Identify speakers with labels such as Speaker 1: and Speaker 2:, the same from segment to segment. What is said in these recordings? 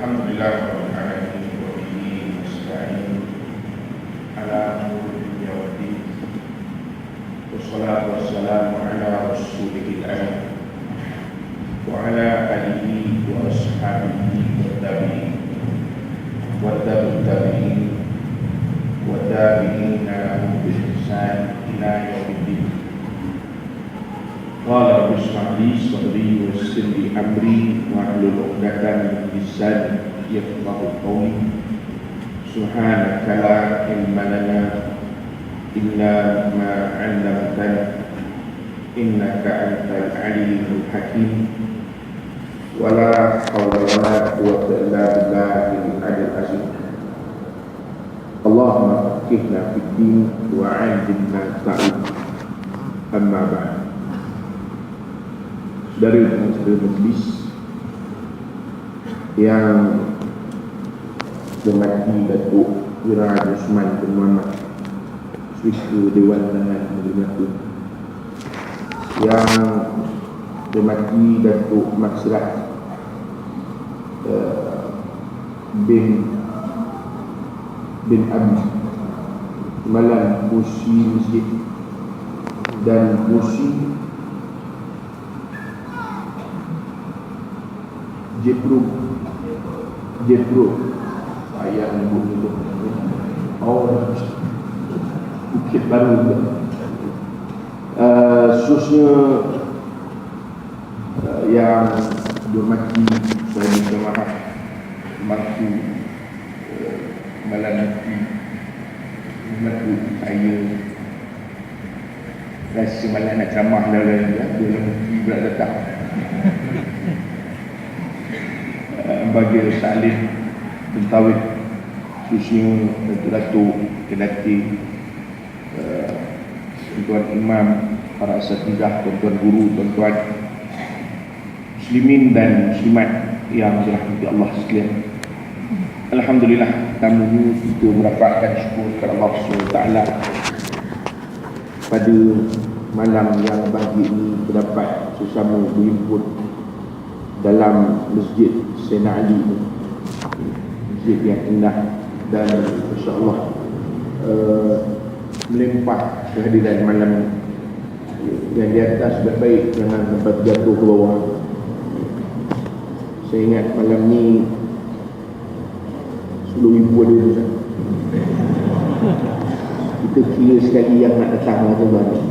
Speaker 1: Alhamdulillah rabbil alamin wa bihi nasta'in ala umuri dunya waddin. Wassalatu wassalamu ala rasulil amin wa ala alihi wa ashabihi wa tabi'in wa tabi'in wa tabi'in lahum bi ihsan ila yaumiddin. Qala rabbi shrah li sadri wa yassir li amri wahlul 'uqdatam min lisani yafqahu qawli. Subhanaka la ilma lana illa ma 'allamtana innaka antal alimul hakim. Wa la hawla wa la quwwata illa billahil aliyyil azim. Allahumma faqihna fid din wa 'allimna ta'wil. Amma ba'd. Dari majlis yang bermati Datuk Wira Usman bin Muhammad Swisu Dewan Tangan Negeri Melaka, yang bermati Datuk Maksrat bin Abi Malam Musi Masjid dan Musi Jepro ayah ibu itu Bukit Baru khususnya yang bermati saya minta maaf matu melanati matu saya rasa malah nak ceramah lain dia mesti berat datang bagi Salih bin Tawid khususnya Datuk Kedati, tuan imam, para asatidah, tuan guru, tuan muslimin dan muslimat yang dirahmati Allah sekalian. Alhamdulillah, tamunya kita mendapatkan syukur kepada Allah SWT pada malam yang bahagia ini terdapat sesama berhimpun dalam Masjid Sayyidina Ali, masjid yang indah dan insya-Allah melimpah kehadiran malam yang di atas baik-baik, jangan sampai jatuh ke bawah. Saya ingat malam ni 10,000 ada tu. Kita kira sekali yang nak datang tuan-tuan.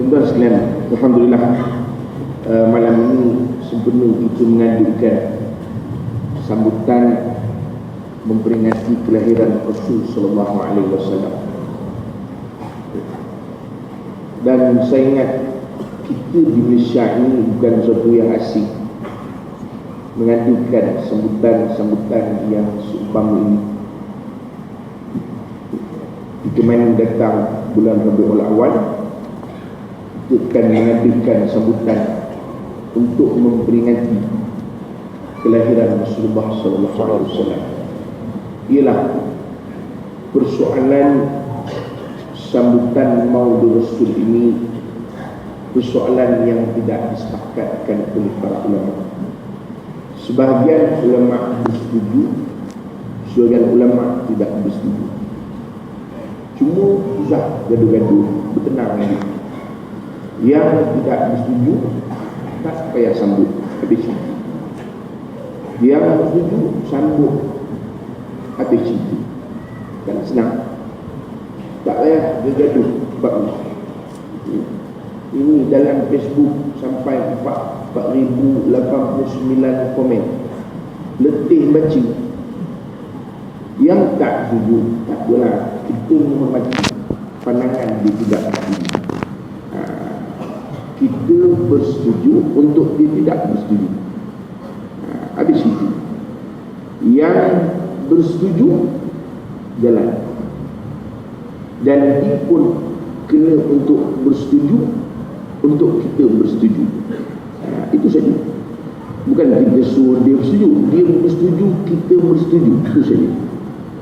Speaker 1: Tuan-tuan sekalian, alhamdulillah malam ini sempurna kita mengadakan sambutan memperingati kelahiran Rasul sallallahu alaihi wasallam. Dan saya ingat kita di Malaysia ini bukan sesuatu yang asing mengadakan sambutan-sambutan yang seumpama ini. Kita main datang bulan Rabiul Awal, kita akan mengadakan sambutan untuk memperingati kelahiran Rasulullah sallallahu alaihi wasallam. Ialah persoalan sambutan Maulid Rasul ini persoalan yang tidak disepakatkan oleh para ulama. Sebahagian ulama bersetuju, sebahagian ulama tidak bersetuju. Cuma susah gaduh-gaduh, bertenang lagi. Yang tidak bersetuju tak payah sambut, habis itu. Yang bersetuju sambut, habis itu. Kan senang. Tak payah gaduh sebab ini dalam Facebook sampai 4,089 komen. Letih baca. Yang tak setuju, tak boleh. Kita menghormati pandangan dia tidak setuju. Kita bersetuju untuk dia tidak bersetuju. Habis itu. Yang bersetuju jalan. Dan dia pun kena untuk bersetuju untuk kita bersetuju. Itu saja. Bukan kita suruh dia bersetuju, dia bersetuju, kita bersetuju. Itu saja.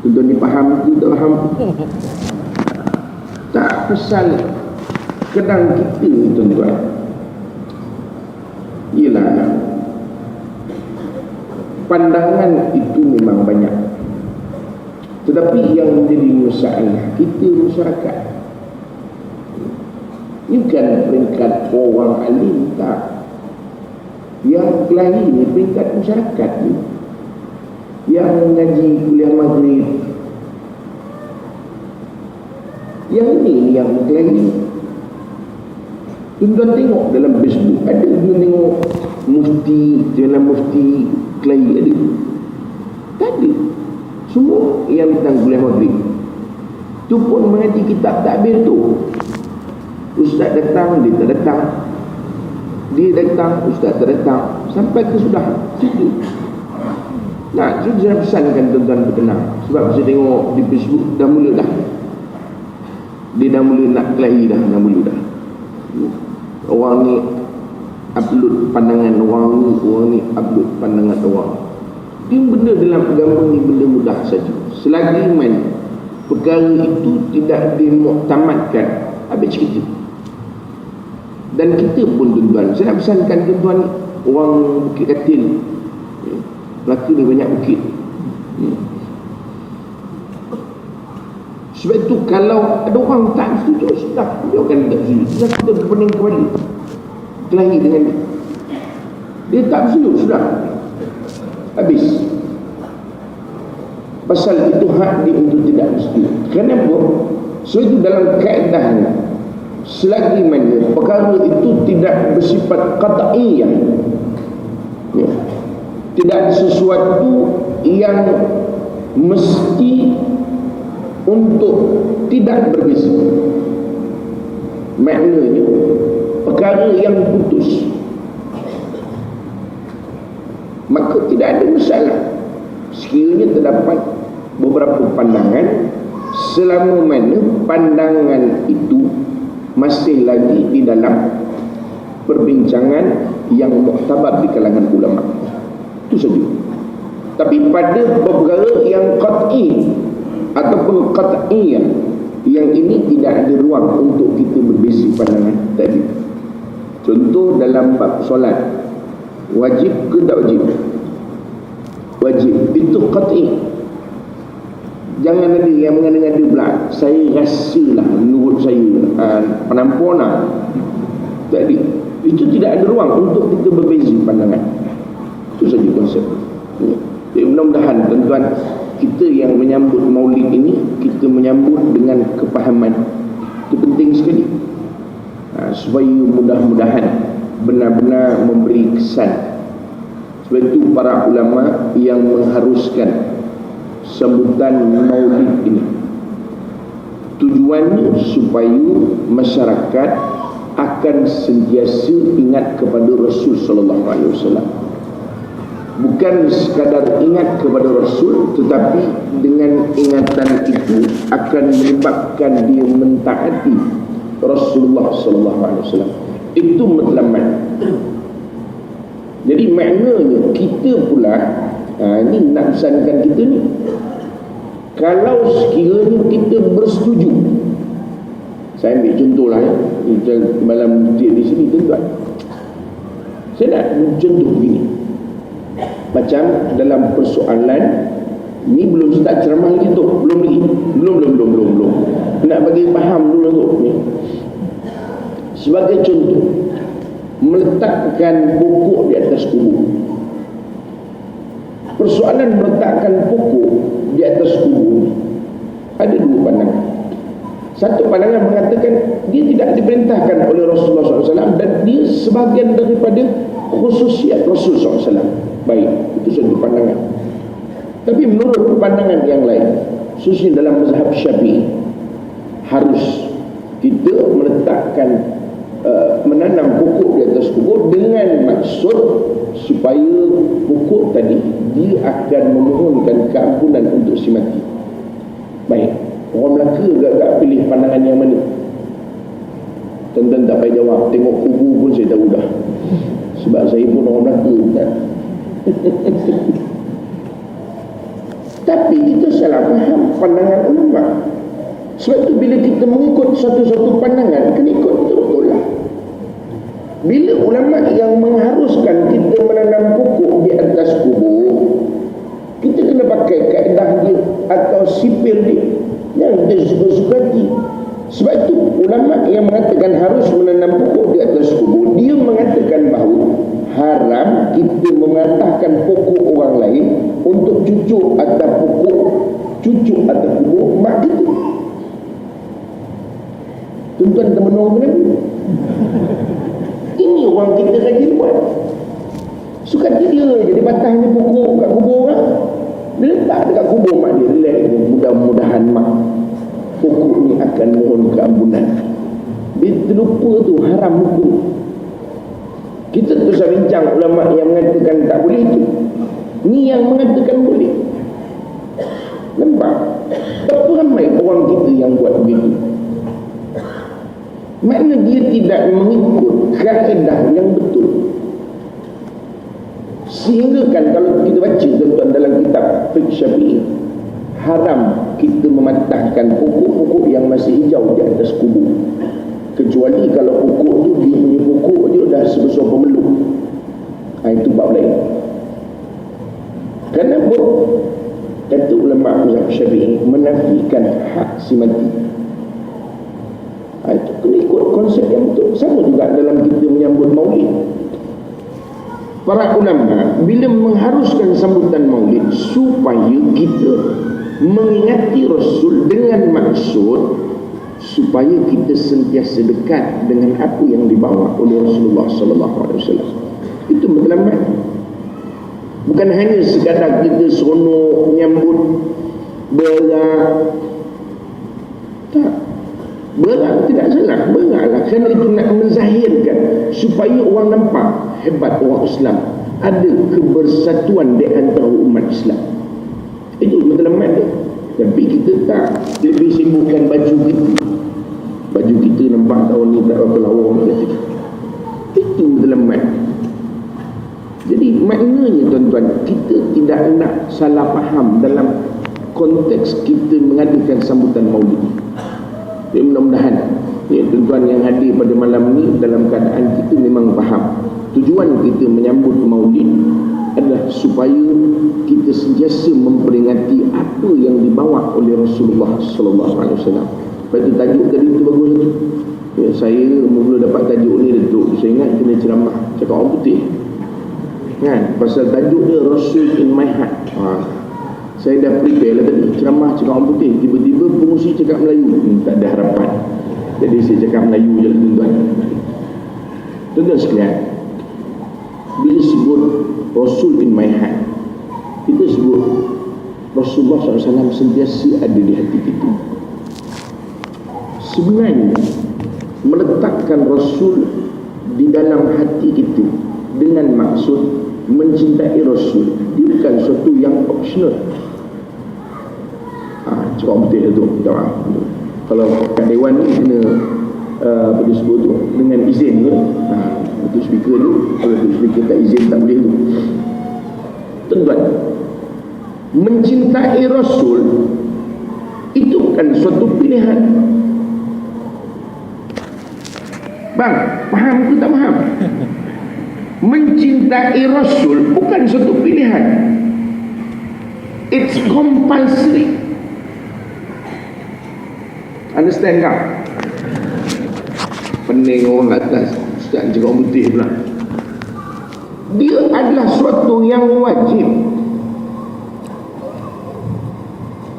Speaker 1: Tuan-tuan dipaham, kita faham. Tak pasal kadang kita ni tuan-tuan, ialah pandangan itu memang banyak, tetapi yang menjadi masalah kita masyarakat ini bukan peringkat orang alim, tak. Yang kelahi ni peringkat masyarakat ni, yang mengaji kuliah maghrib, yang ini yang kelahi. Tuan-tuan tengok dalam Facebook ada, tuan tengok mufti, jalan mufti kelahi ada? Tak ada. Semua yang tentang kuliah maghrib tu pun mengaji kitab takbir tu. Ustaz datang, dia tak datang. Dia datang, ustaz tak datang. Sampai ke sudah situ. Nah, saya pesankan tuan-tuan berkenang. Sebab saya tengok di Facebook dah mula dah. Dia dah mula nak kelahi dah, mula dah. Orang ni upload pandangan orang ni upload pandangan orang. Dia benda dalam agama ni benda mudah saja. Selagi mana perkara itu tidak dimuktamadkan, habis cerita. Dan kita pun tuan-tuan, saya nak pesankan tuan-tuan, orang Bukit Katil, Melaka ni banyak bukit. Sebab itu kalau ada orang tak setuju, sudah dia akan tak setuju. Sudah kita berpening kembali kelahi dengan dia. Dia tak setuju, sudah habis. Pasal itu hak dia untuk tidak setuju. Kenapa? Sebab itu dalam kaedahnya, selagi mana perkara itu tidak bersifat qat'iyah, ya, tidak sesuatu yang mesti untuk tidak berbeza, maknanya perkara yang putus, maka tidak ada masalah sekiranya terdapat beberapa pandangan, selama mana pandangan itu masih lagi di dalam perbincangan yang muktabar di kalangan ulama. Itu saja. Tapi pada perkara yang qat'i ataupun qat'iyah, yang ini tidak ada ruang untuk kita berbeza pandangan tadi. Contoh dalam bab solat, wajib ke tak wajib? Wajib, itu qat'i. Jangan ada yang mengada-ngada pula, saya rasalah menurut saya penampuan tadi. Itu tidak ada ruang untuk kita berbeza pandangan. Itu saja konsep. Jadi mudah-mudahan tuan-tuan, kita yang menyambut maulid ini, kita menyambut dengan kepahaman. Itu penting sekali, supaya mudah-mudahan benar-benar memberi kesan. Sebab itu para ulama yang mengharuskan sambutan maulid ini, tujuannya supaya masyarakat akan sentiasa ingat kepada Rasul sallallahu alaihi wasallam. Bukan sekadar ingat kepada Rasul, tetapi dengan ingatan itu akan menyebabkan dia mentaati Rasulullah sallallahu alaihi wasallam. Itu matlamat. Jadi maknanya kita pula, ini nak pesankan kita ni, kalau sekiranya kita bersetuju, saya ambil contoh lah ya, malam di sini tuan-tuan, saya nak contoh begini. Macam dalam persoalan ni, belum start ceramah lagi tu, belum nak bagi faham dulu tu ni. Sebagai contoh, meletakkan pokok di atas kubur. Persoalan meletakkan pokok di atas kubur ni ada dua pandangan. Satu pandangan mengatakan dia tidak diperintahkan oleh Rasulullah SAW dan dia sebahagian daripada khususiat Rasul SAW. Baik, itu satu pandangan. Tapi menurut pandangan yang lain, khususnya dalam mazhab Syafi'i, harus kita meletakkan menanam pokok di atas kubur dengan maksud supaya pokok tadi dia akan memohonkan keampunan untuk si mati. Baik, orang Melaka agak-agak pilih pandangan yang mana? Tuan-tuan tak payah jawab, tengok kubur pun saya tahu dah, sebab saya pun orang Melaka kan? Tapi kita salah faham pandangan ulama. Sebab itu bila kita mengikut satu-satu pandangan, kena ikut betul-betul lah. Bila ulama yang mengharuskan kita menanam pokok di atas kubur, atau sipil dia, yang dia suka-suka hati. Sebab itu ulama yang mengatakan harus menanam pokok di atas kubur, dia mengatakan bahawa haram kita mengatahkan pokok orang lain untuk cucuk atas pokok, cucuk atas kubur mak kita. Tuan-tuan dan menurut kenapa? Ini orang kita rajin buat. Suka dia jadi batangnya pokok kat kubur orang. Dia letak dekat kubur mak dia, relax. Mudah-mudahan mak pokok ni akan mohon keampunan. Dia terlupa tu haram hukum. Kita terus bincang ulama yang mengatakan tak boleh itu. Ni yang mengatakan boleh. Nampak? Berapa ramai orang kita yang buat begitu? Makna dia tidak mengikut kaedah yang betul. Sehingga kan kalau kita baca tuan-tuan dalam kitab Fiqh Syafi'i, haram kita mematahkan pokok-pokok yang masih hijau di atas kubur, kecuali kalau pokok tu dia punya pokok je dah sebesar pemeluk. Itu bab lain. Kenapa? Kata ulama mazhab Syafi'i menafikan hak si mati. Itu kena ikut konsep yang betul. Sama juga dalam kita menyambut maulid. Para ulama bila mengharuskan sambutan maulid supaya kita mengingati Rasul dengan maksud supaya kita sentiasa dekat dengan apa yang dibawa oleh Rasulullah sallallahu alaihi wasallam. Itu matlamat. Bukan hanya sekadar kita seronok menyambut berak. Tak. Berak tidak salah, beraklah, kerana itu nak menzahirkan supaya orang nampak hebat orang Islam, ada kebersatuan di antara umat Islam. Itu matlamat dia. Tapi kita tak, lebih sibukkan baju kita. Baju kita nampak tahun ni tak berapa lawa orang kata. Itu matlamat. Jadi maknanya tuan-tuan, kita tidak nak salah faham dalam konteks kita mengadakan sambutan maulid. Ya, mudah-mudahan ya, tuan-tuan yang hadir pada malam ni dalam keadaan kita memang faham tujuan kita menyambut maulid adalah supaya kita sentiasa memperingati apa yang dibawa oleh Rasulullah sallallahu alaihi wasallam. Lepas tu tajuk tadi tu bagus tu. Ya, saya mula dapat tajuk ni Datuk, saya ingat kena ceramah cakap orang putih. Kan? Pasal tajuk dia Rasul in my heart. Saya dah prepare lah tadi ceramah cakap orang putih, tiba-tiba pengusi cakap Melayu. Tak ada harapan. Jadi saya cakap Melayu je lah tuan-tuan. Tuan-tuan sekalian, bila sebut Rasul in my heart, kita sebut Rasulullah SAW sentiasa ada di hati kita. Sebenarnya meletakkan Rasul di dalam hati kita dengan maksud mencintai Rasul, dia bukan sesuatu yang optional. Cakap betul tu, minta maaf. Kalau kat Dewan ni kena apa disebut tu, dengan izin tu. Itu speaker tu, kalau tu speaker tak izin tak boleh tu. Tuan-tuan, mencintai Rasul itu bukan suatu pilihan. Bang, faham ke tak faham? Mencintai Rasul bukan suatu pilihan. It's compulsory. Understand tak? Pening orang atas, Ustaz cakap orang putih pula. Dia adalah suatu yang wajib.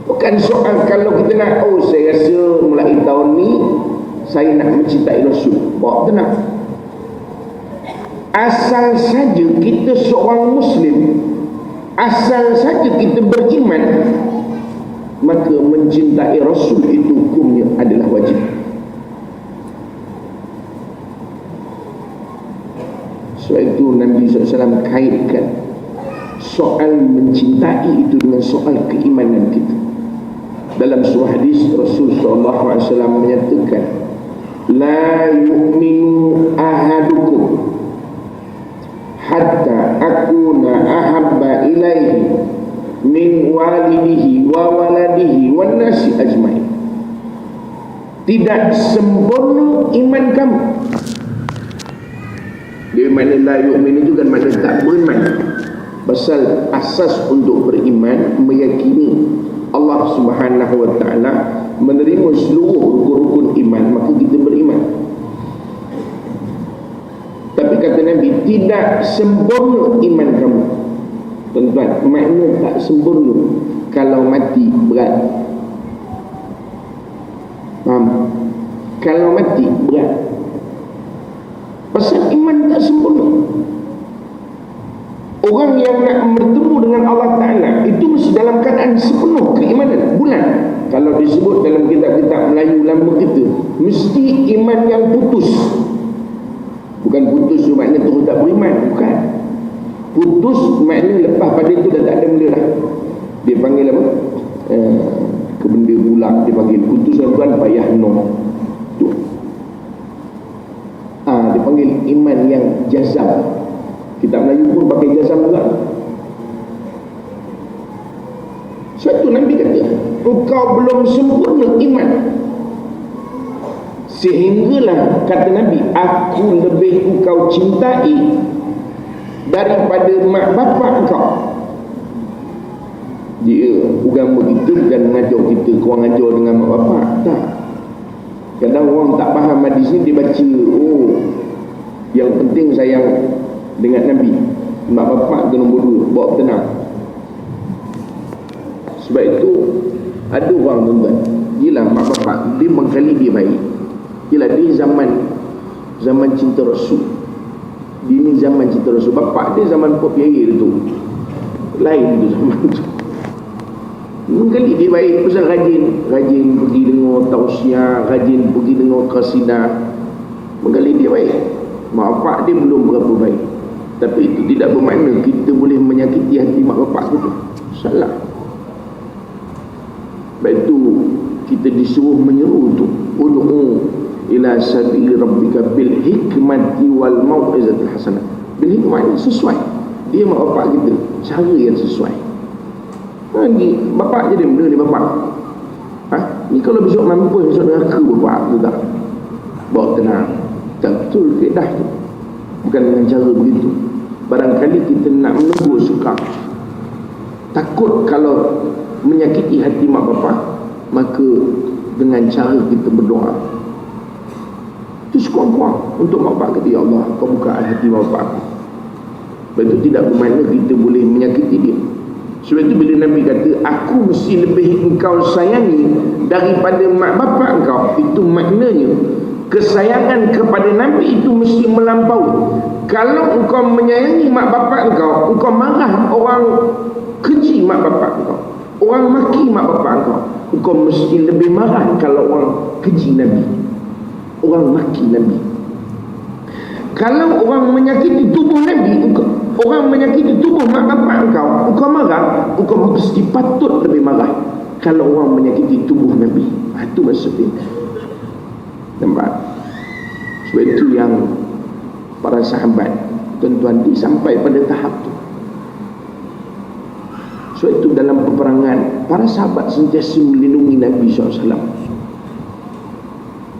Speaker 1: Bukan soal kalau kita nak, oh saya rasa mulai tahun ni saya nak mencintai Rasul. Bawa tenang. Asal saja kita seorang Muslim, asal saja kita beriman, maka mencintai Rasul itu hukumnya adalah wajib. Sebab itu Nabi SAW kaitkan soal mencintai itu dengan soal keimanan kita. Dalam surah hadis Rasul SAW menyatakan, la yu'minu ahadukum hatta akuna ahabba ilaihi min walidihi wa waladihi wan nasi ajmain. Tidak sempurna iman kamu. Dia makna la yu'min itu kan makna tak beriman. Pasal asas untuk beriman meyakini Allah Subhanahu wa taala menerima seluruh rukun-rukun iman, maka kita beriman. Tapi kata Nabi, tidak sempurna iman kamu. Tuan-tuan, makna tak sempurna kalau mati berat. Faham? Kalau mati berat. Pasal iman tak sempurna. Orang yang nak bertemu dengan Allah Ta'ala itu mesti dalam keadaan sepenuh keimanan. Bulan, kalau disebut dalam kitab-kitab Melayu lama kita, mesti iman yang putus. Bukan putus tu makna terus tak beriman, bukan. Putus makna lepas pada itu dah tak ada benda dah. Dia panggil apa? Kebenda bulat dia panggil. Putusan tuan payah no. Tu. Dia panggil iman yang jazam. Kitab Melayu pun pakai jazam juga. Suatu Nabi kata, engkau belum sempurna iman, sehinggalah kata Nabi, aku lebih engkau cintai daripada mak bapak engkau. Dia agama kita bukan mengajar kita kau ajar dengan mak bapak. Tak. Kadang orang tak faham hadis ni, dia baca, yang penting sayang dengan Nabi, mak bapak tu nombor 2, bawa tenang. Sebab itu ada orang tuan-tuan, yelah mak bapak dia mengkali dia baik. Yelah dia zaman cinta Rasul. Dia ni zaman cinta Rasul. Bapak dia zaman Pop Yaya tu, lain tu zaman tu. Mengkali dia baik pasal rajin pergi dengar tausiah, rajin pergi dengar qasidah. Mengkali dia baik. Mak bapak dia belum berapa baik, tapi itu tidak bermakna kita boleh menyakiti hati mak bapak kita. Salah. Sebab itu kita disuruh menyeru tu, ud'u ila sabili rabbika bil hikmati wal mau'izatil hasanah. Bil hikmah sesuai. Dia mak bapak kita, cara yang sesuai. Ni bapak jadi benda ni bapak. Ni kalau besok mampu besok neraka bapak tu tak. Bawa tenang. Tak betul kedah tu. Bukan dengan cara begitu. Barangkali kita nak menegur suka, takut kalau menyakiti hati mak bapak, maka dengan cara kita berdoa itu sekurang-kurang untuk mak bapak kita, ya Allah kau buka hati mak bapak aku. Sebab itu tidak bermakna kita boleh menyakiti dia. Sebab itu bila Nabi kata aku mesti lebih engkau sayangi daripada mak bapak engkau, itu maknanya kesayangan kepada Nabi itu mesti melampaui. Kalau engkau menyayangi mak bapak engkau, engkau marah orang keji mak bapak engkau, orang maki mak bapak engkau, engkau mesti lebih marah kalau orang keji Nabi, orang maki Nabi. Kalau orang menyakiti tubuh Nabi, orang menyakiti tubuh mak bapak engkau, engkau marah, engkau mesti patut lebih marah kalau orang menyakiti tubuh Nabi. Itu maksudnya. Nampak? Sebab itu yang para sahabat tuan-tuan sampai pada tahap tu. Sebab itu dalam peperangan para sahabat sentiasa melindungi Nabi SAW.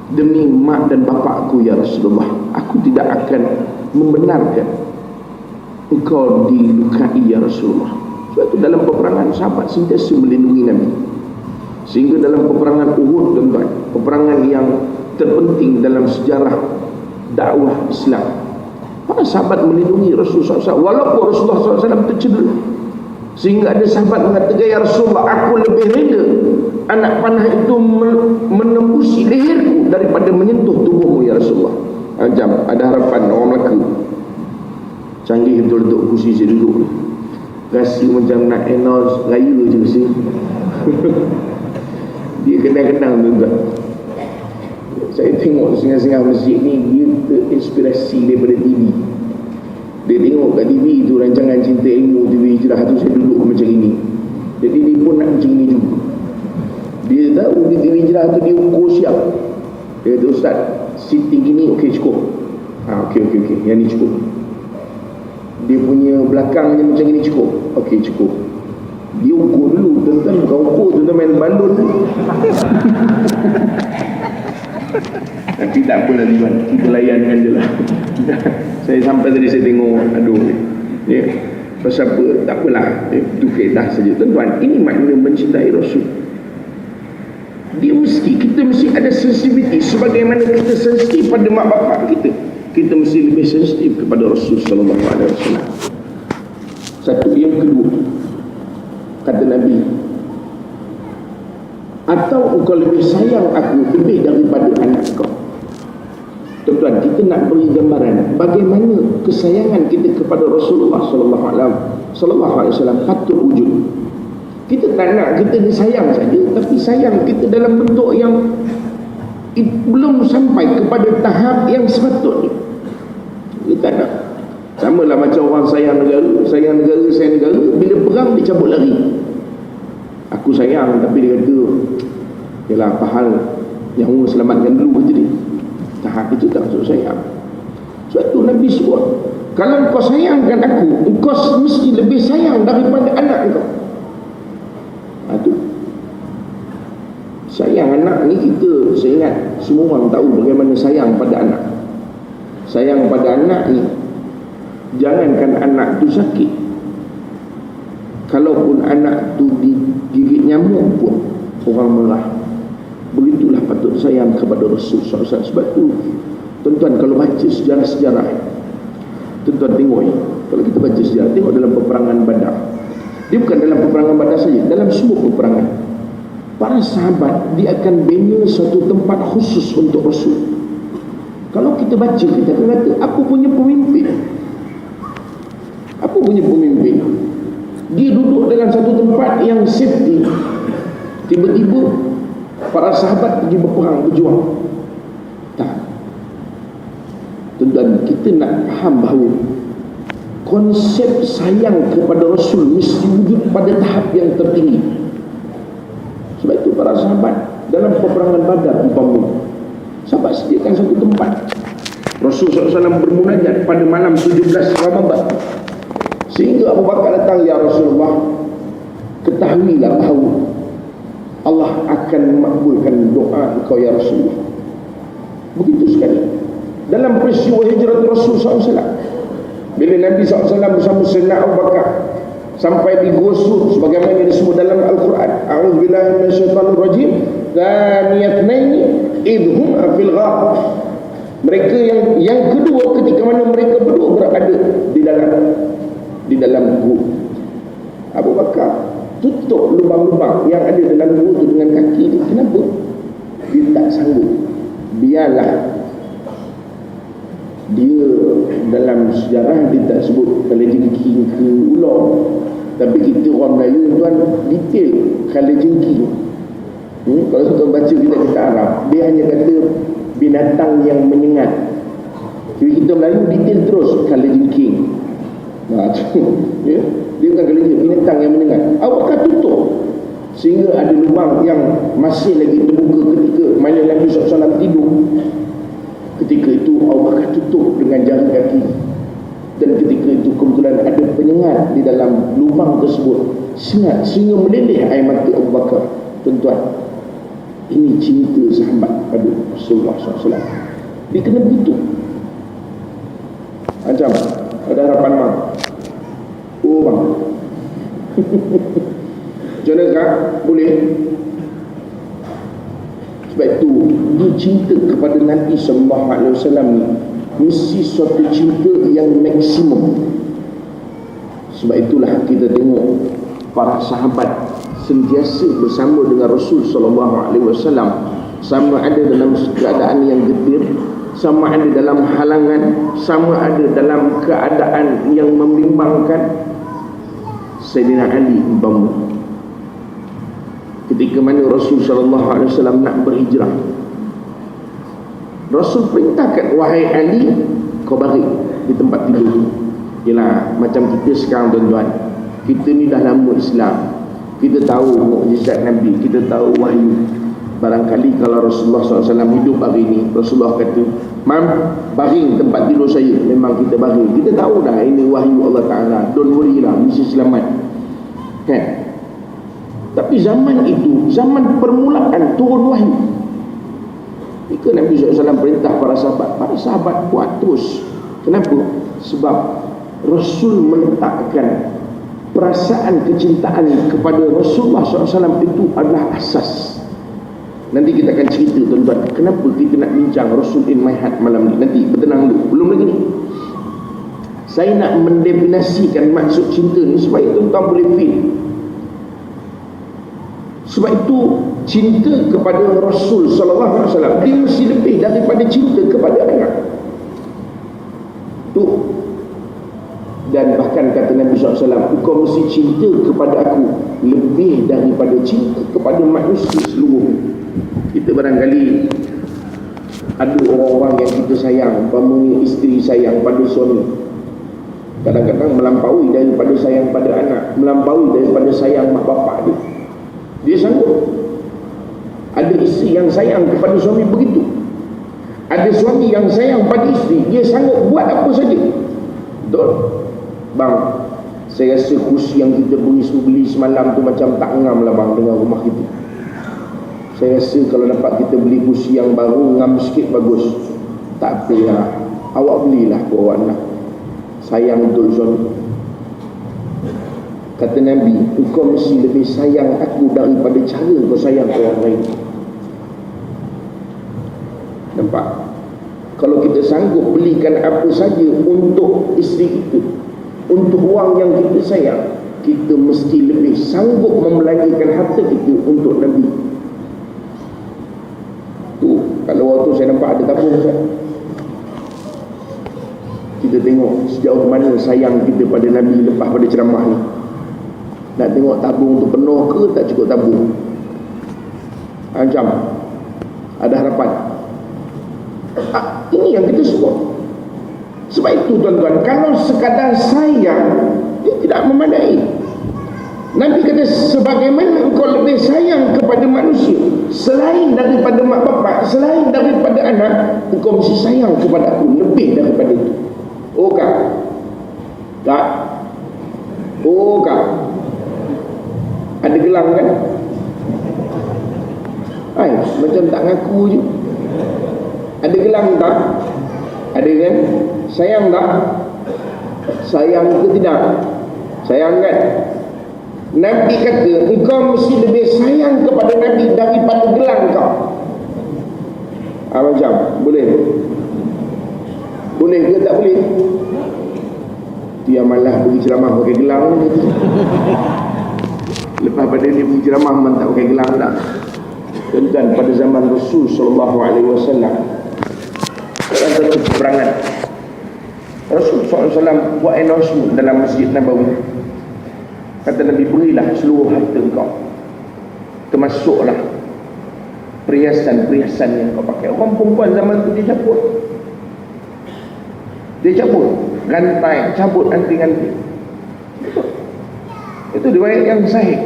Speaker 1: Demi mak dan bapakku ya Rasulullah, aku tidak akan membenarkan engkau dilukai ya Rasulullah. Sebab itu dalam peperangan sahabat sentiasa melindungi Nabi. Sehingga dalam peperangan Uhud tuan-tuan, peperangan yang terpenting dalam sejarah dakwah Islam, para sahabat melindungi Rasulullah SAW walaupun Rasulullah SAW tercedera. Sehingga ada sahabat mengatakan, ya Rasulullah, aku lebih rela anak panah itu menembusi leherku daripada menyentuh tubuhmu ya Rasulullah. Jam ada harapan orang Melaka. Canggih betul-betul kursi saya duduk. Rasa macam nak enos raya je rasa. Dia kenang-kenang juga. Saya tengok setengah-setengah masjid ni, dia terinspirasi daripada TV. Dia tengok kat TV tu rancangan Cinta Ilmu, TV Hijrah tu, saya duduk macam ini. Jadi dia pun nak macam ini juga. Dia tahu di TV Hijrah tu dia ukur siap. Dia kata, Ustaz, sitting gini okey cukup. Okey, yang ni cukup. Dia punya belakangnya macam ini cukup. Okey cukup. Dia ukur dulu, tuan-tuan, bukan ukur tuan-tuan main balon tu. Tapi tak apalah tuan, kita layankan je lah. Saya sampai tadi saya tengok, aduh ya. pasal apa, tak apalah, itu faedah saja. Tuan-tuan, ini makna mencintai Rasul. Kita mesti ada sensitiviti sebagaimana kita sensitif pada mak bapak kita. Kita mesti lebih sensitif kepada Rasul sallallahu alaihi wasallam. Satu. Yang kedua, kata Nabi, atau engkau lebih sayang aku lebih daripada anak kau. Tuan-tuan, kita nak beri gambaran bagaimana kesayangan kita kepada Rasulullah sallallahu alaihi wasallam patut wujud. Kita tak nak kita disayang saja, tapi sayang kita dalam bentuk yang belum sampai kepada tahap yang sepatutnya. Kita tak nak. Sama lah macam orang sayang negara, bila perang dia cabut lari. Aku sayang, tapi dia kata, yalah, apa hal yang orang selamatkan dulu kata dia. Tahap itu tak maksud sayang. Sebab tu Nabi sebut, kalau kau sayangkan aku, kau mesti lebih sayang daripada anak kau. Itu sayang anak ni, kita, saya ingat semua orang tahu bagaimana sayang pada anak. Sayang pada anak ni, jangankan anak tu sakit, kalaupun anak tu digigit nyamuk pun orang marah. Begitulah patut sayang kepada Rasul SAW. Sebab tu tuan-tuan, kalau baca sejarah-sejarah, tuan-tuan tengok ya, kalau kita baca sejarah, tengok dalam peperangan Badar. Dia bukan dalam peperangan Badar saja, dalam semua peperangan, para sahabat dia akan bina satu tempat khusus untuk Rasul. Kalau kita baca, kita akan kata, apa punya pemimpin? Apa punya pemimpin? Dia duduk dalam satu tempat yang safety. Tiba-tiba para sahabat pergi berjuang. Tak. Tuan-tuan, kita nak faham bahawa konsep sayang kepada Rasul mesti wujud pada tahap yang tertinggi. Sebab itu para sahabat dalam peperangan Badar umpamanya, sahabat sediakan satu tempat. Rasul SAW bermunajat pada malam 17 Ramadan, sehingga Abu Bakar datang, ya Rasulullah, ketahuilah bahawa Allah akan makbulkan doa engkau ya Rasulullah. Begitu sekali dalam peristiwa hijrah Rasul SAW. Bila Nabi SAW bersama Sayyidina Abu Bakar sampai di Gua Sur, sebagaimana disebut dalam Al-Quran, a'udzubillahi minasyaitonir rajim, tsaniyatnaini idhum fil ghar. Mereka yang kedua, ketika mana mereka berdua berada di dalam gua. Abu Bakar tutup lubang-lubang yang ada dalam gua itu dengan kaki dia. Kenapa? Dia tak sanggup. Biarlah dia dalam sejarah dia tak sebut kalajengking ke ular, tapi kita orang Melayu tuan detail kalajengking. Kalau tuan baca kita Arab, dia hanya kata binatang yang menyengat. Jadi kita Melayu detail terus kalajengking. Ya, dia bukan kalajengking, binatang yang menyengat. Awak tutup sehingga ada lubang yang masih lagi terbuka ketika mana Nabi SAW tidur. Ketika itu Abu Bakar tutup dengan jari kaki, dan ketika itu kebetulan ada penyengat di dalam lubang tersebut, sengat sehingga meleleh air mata Abu Bakar. Tuan-tuan, ini cinta sahabat pada Rasulullah SAW. Dia kena begitu. Macam ada harapan mak, oh bang macam mana kak? Boleh. Sebab itu dia cinta kepada Nabi SAW ni mesti suatu cinta yang maksimum. Sebab itulah kita tengok para sahabat sentiasa bersama dengan Rasul SAW, sama ada dalam keadaan yang getir, sama ada dalam halangan, sama ada dalam keadaan yang membimbangkan. Sayyidina Ali umpama, ketika mana Rasul SAW nak berhijrah, Rasul perintahkan, wahai Ali, kau balik di tempat tidur. Yalah, macam kita sekarang tuan-tuan, kita ni dah lama Islam, kita tahu mukjizat Nabi, kita tahu wahyu. Barangkali kalau Rasulullah SAW hidup hari ini, Rasulullah kata, mam, baring tempat tidur saya. Memang kita baring, kita tahu dah ini wahyu Allah Ta'ala, don't worry lah, mesti selamat kan? Tapi zaman itu, zaman permulaan turun wahyu, jika Nabi SAW perintah para sahabat buat terus. Kenapa? Sebab Rasul meletakkan perasaan kecintaan kepada Rasulullah SAW itu adalah asas. Nanti kita akan cerita tuan-tuan, kenapa kita nak bincang Rasul in my heart malam ni. Nanti bertenang dulu, belum lagi ni. Saya nak mendefinisikan maksud cinta ni supaya tuan-tuan boleh feel. Sebab itu cinta kepada Rasul sallallahu alaihi wasallam dia mesti lebih daripada cinta kepada anak. Tu. Dan bahkan kata Nabi SAW, kau mesti cinta kepada aku lebih daripada cinta kepada manusia seluruh. Kita barangkali ada orang-orang yang kita sayang, umpamanya isteri sayang pada suami, kadang-kadang melampaui daripada sayang pada anak, melampaui daripada sayang mak bapak dia. Dia sanggup. Ada isteri yang sayang kepada suami begitu, ada suami yang sayang pada isteri, dia sanggup buat apa saja. Betul? Bang, saya rasa kursi yang kita beli semalam tu macam tak ngam lah bang dengan rumah kita. Saya rasa kalau dapat kita beli kursi yang baru, ngam sikit bagus. Tak apalah, awak belilah tu awak nak. Sayang betul suami. Kata Nabi, engkau mesti lebih sayang aku daripada cara kau sayang orang lain. Nampak? Kalau kita sanggup belikan apa saja untuk isteri kita, untuk orang yang kita sayang, kita mesti lebih sanggup membelanjakan harta kita untuk Nabi. Tu, kalau waktu saya nampak ada tabung saya, kita tengok sejauh mana sayang kita pada Nabi lepas pada ceramah ni. Nak tengok tabung tu penuh ke tak cukup tabung. Macam ada harapan. Ini yang kita sebut. Sebab itu tuan-tuan, kalau sekadar sayang dia tidak memadai. Nabi kata, sebagaimana engkau lebih sayang kepada manusia selain daripada mak bapak, selain daripada anak, engkau mesti sayang kepada aku lebih daripada itu. Oh kak? Tak? Oh kak? Ada gelang kan? Hai, macam tak ngaku je. Ada gelang tak? Ada kan? Sayang tak? Sayang ke tidak? Sayang kan? Nabi kata, engkau mesti lebih sayang kepada Nabi daripada gelang kau. Macam? Boleh? Boleh ke tak boleh? Dia malah pergi ceramah pakai gelang ni. Lepas pada dia pergi ceramah memang tak pakai gelang tak. Tuan-tuan, pada zaman Rasul SAW, dalam satu peperangan, Rasul SAW buat announcement dalam Masjid Nabawi. Kata Nabi, berilah seluruh harta kau, termasuklah perhiasan-perhiasan yang kau pakai. Orang perempuan zaman tu dia cabut. Dia cabut rantai, cabut anting-anting. Itu riwayat yang sahih.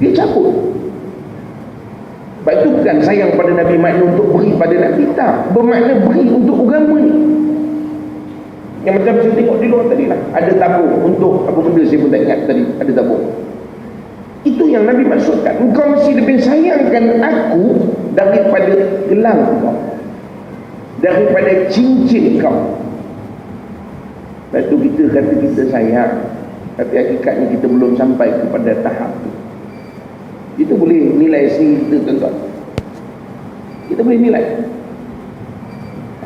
Speaker 1: Dia cabut. Sebab itu bukan sayang pada Nabi makna untuk beri pada Nabi, tak. Bermakna beri untuk agama ni. Yang macam saya tengok di luar tadi lah, ada tabung untuk apa benda saya pun tak ingat tadi. Ada tabung. Itu yang Nabi maksudkan. Engkau mesti lebih sayangkan aku daripada gelang kau, daripada cincin kau. Sebab itu kita kata kita sayang, tapi hakikatnya kita belum sampai kepada tahap itu. Kita boleh nilai sendiri kita, tuan-tuan. Kita boleh nilai.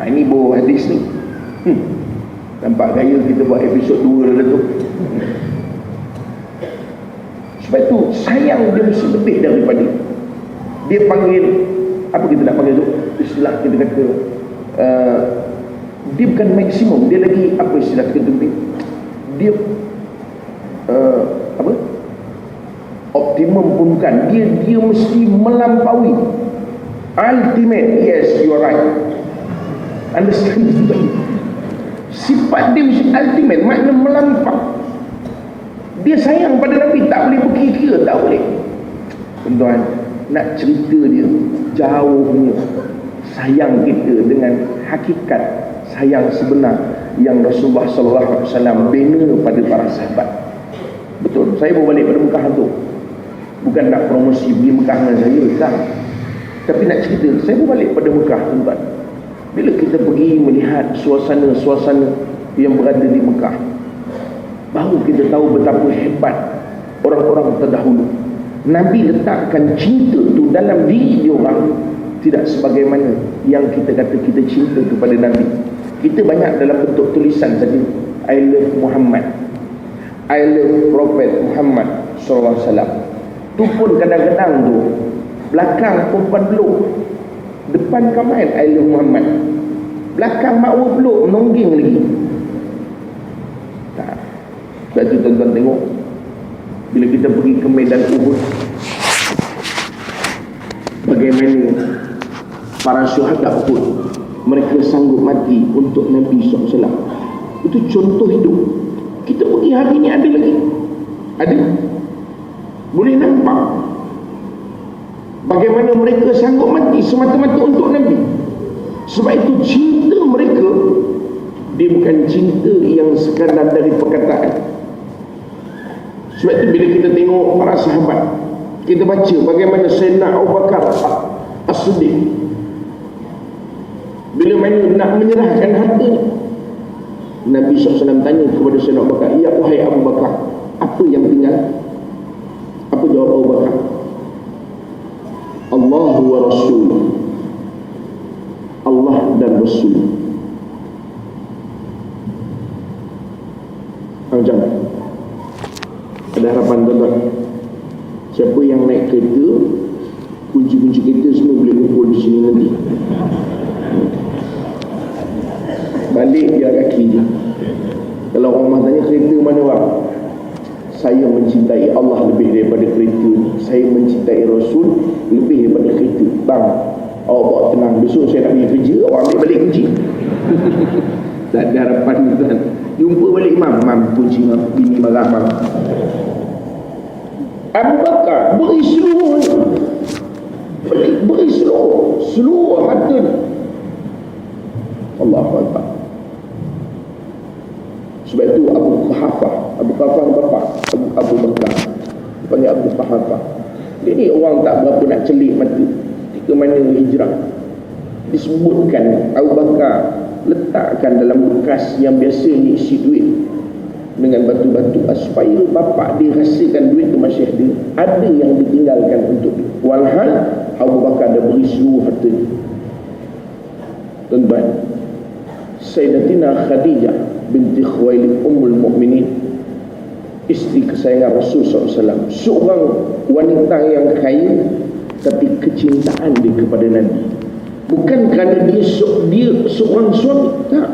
Speaker 1: Ini bawa hadis ni. Nampak gaya kita buat episod 2 dah tu. Sebab itu sayang dia mesti lebih daripada. Dia panggil, apa kita nak panggil tu? Istilah kita kata, dia bukan maksimum, dia lagi apa istilah kita tu? Dia apa? Optimum pun bukan. Dia mesti melampaui. Ultimate. Yes, you are right. Understand? Sifat dia mesti ultimate, makna melampau. Dia sayang pada Nabi, tak boleh berkira, tak boleh. Tuan-tuan, nak cerita dia jauhnya sayang kita dengan hakikat sayang sebenar yang Rasulullah SAW bina pada para sahabat. Betul, saya bawa balik pada Mekah tu. Bukan nak promosi beli Mekah dengan saya, tak. Tapi nak cerita, saya bawa balik pada Mekah, tuan-tuan. Bila kita pergi melihat suasana-suasana yang berada di Mekah, baru kita tahu betapa hebat orang-orang terdahulu. Nabi letakkan cinta tu dalam diri dia orang, tidak sebagaimana yang kita kata kita cinta kepada Nabi. Kita banyak dalam bentuk tulisan saja, I love Muhammad, I love Prophet Muhammad sallallahu alaihi wasallam. Tu pun kadang-kadang tu belakang perempuan peluk, depan kau main I love Muhammad, belakang makwa peluk menongging lagi. Tak. Sebab tu tuan-tuan tengok, bila kita pergi ke medan Uhud, bagaimana para syuhada pun mereka sanggup mati untuk Nabi SAW. Itu contoh hidup. Kita pergi hari ni ada lagi, ada, boleh nampak bagaimana mereka sanggup mati semata-mata untuk Nabi. Sebab itu cinta mereka, dia bukan cinta yang sekadar dari perkataan. Sebab itu bila kita tengok para sahabat, kita baca bagaimana Sayyidina Abu Bakar As-Siddiq bila mana nak menyerahkan harta, Nabi SAW tanya kepada Sayyidina Abu Bakar, ya wahai Abu Bakar, apa yang tinggal? Apa jawab Abu Bakar? Allah wa Rasul, Allah dan Rasul. Macam ada harapan tuan-tuan, siapa yang naik kereta, kunci-kunci kereta semua boleh kumpul di sini nanti. Balik dia kaki je. Kalau orang tanya kereta mana bang, saya mencintai Allah lebih daripada kereta, saya mencintai Rasul lebih daripada kereta. Bang, awak bawa tenang, besok saya nak pergi kerja, awak ambil balik kunci. Tak ada harapan tuan. Jumpa balik mam, kunci mam, bini marah mam. Abu Bakar beri seluruh, beri seluruh harta. Allahu Akbar. Sebab itu Abu Quhafah bapa Abu Bakar dipanggil Abu Quhafah. Dia ni orang tak berapa nak celik mata ketika mana hijrah. Disebutkan Abu Bakar letakkan dalam bekas yang biasa isi duit dengan batu-batu supaya bapa dia rasakan duit tu masih ada yang ditinggalkan untuk dia. Walhal Abu Bakar dah beri seluruh harta dia. Tuan-tuan, Sayyidatina Khadijah binti Khuwailid Ummul Mukminin, isteri kesayangan Rasul SAW, seorang wanita yang kaya, tapi kecintaan dia kepada Nabi bukan kerana dia seorang suami, tak,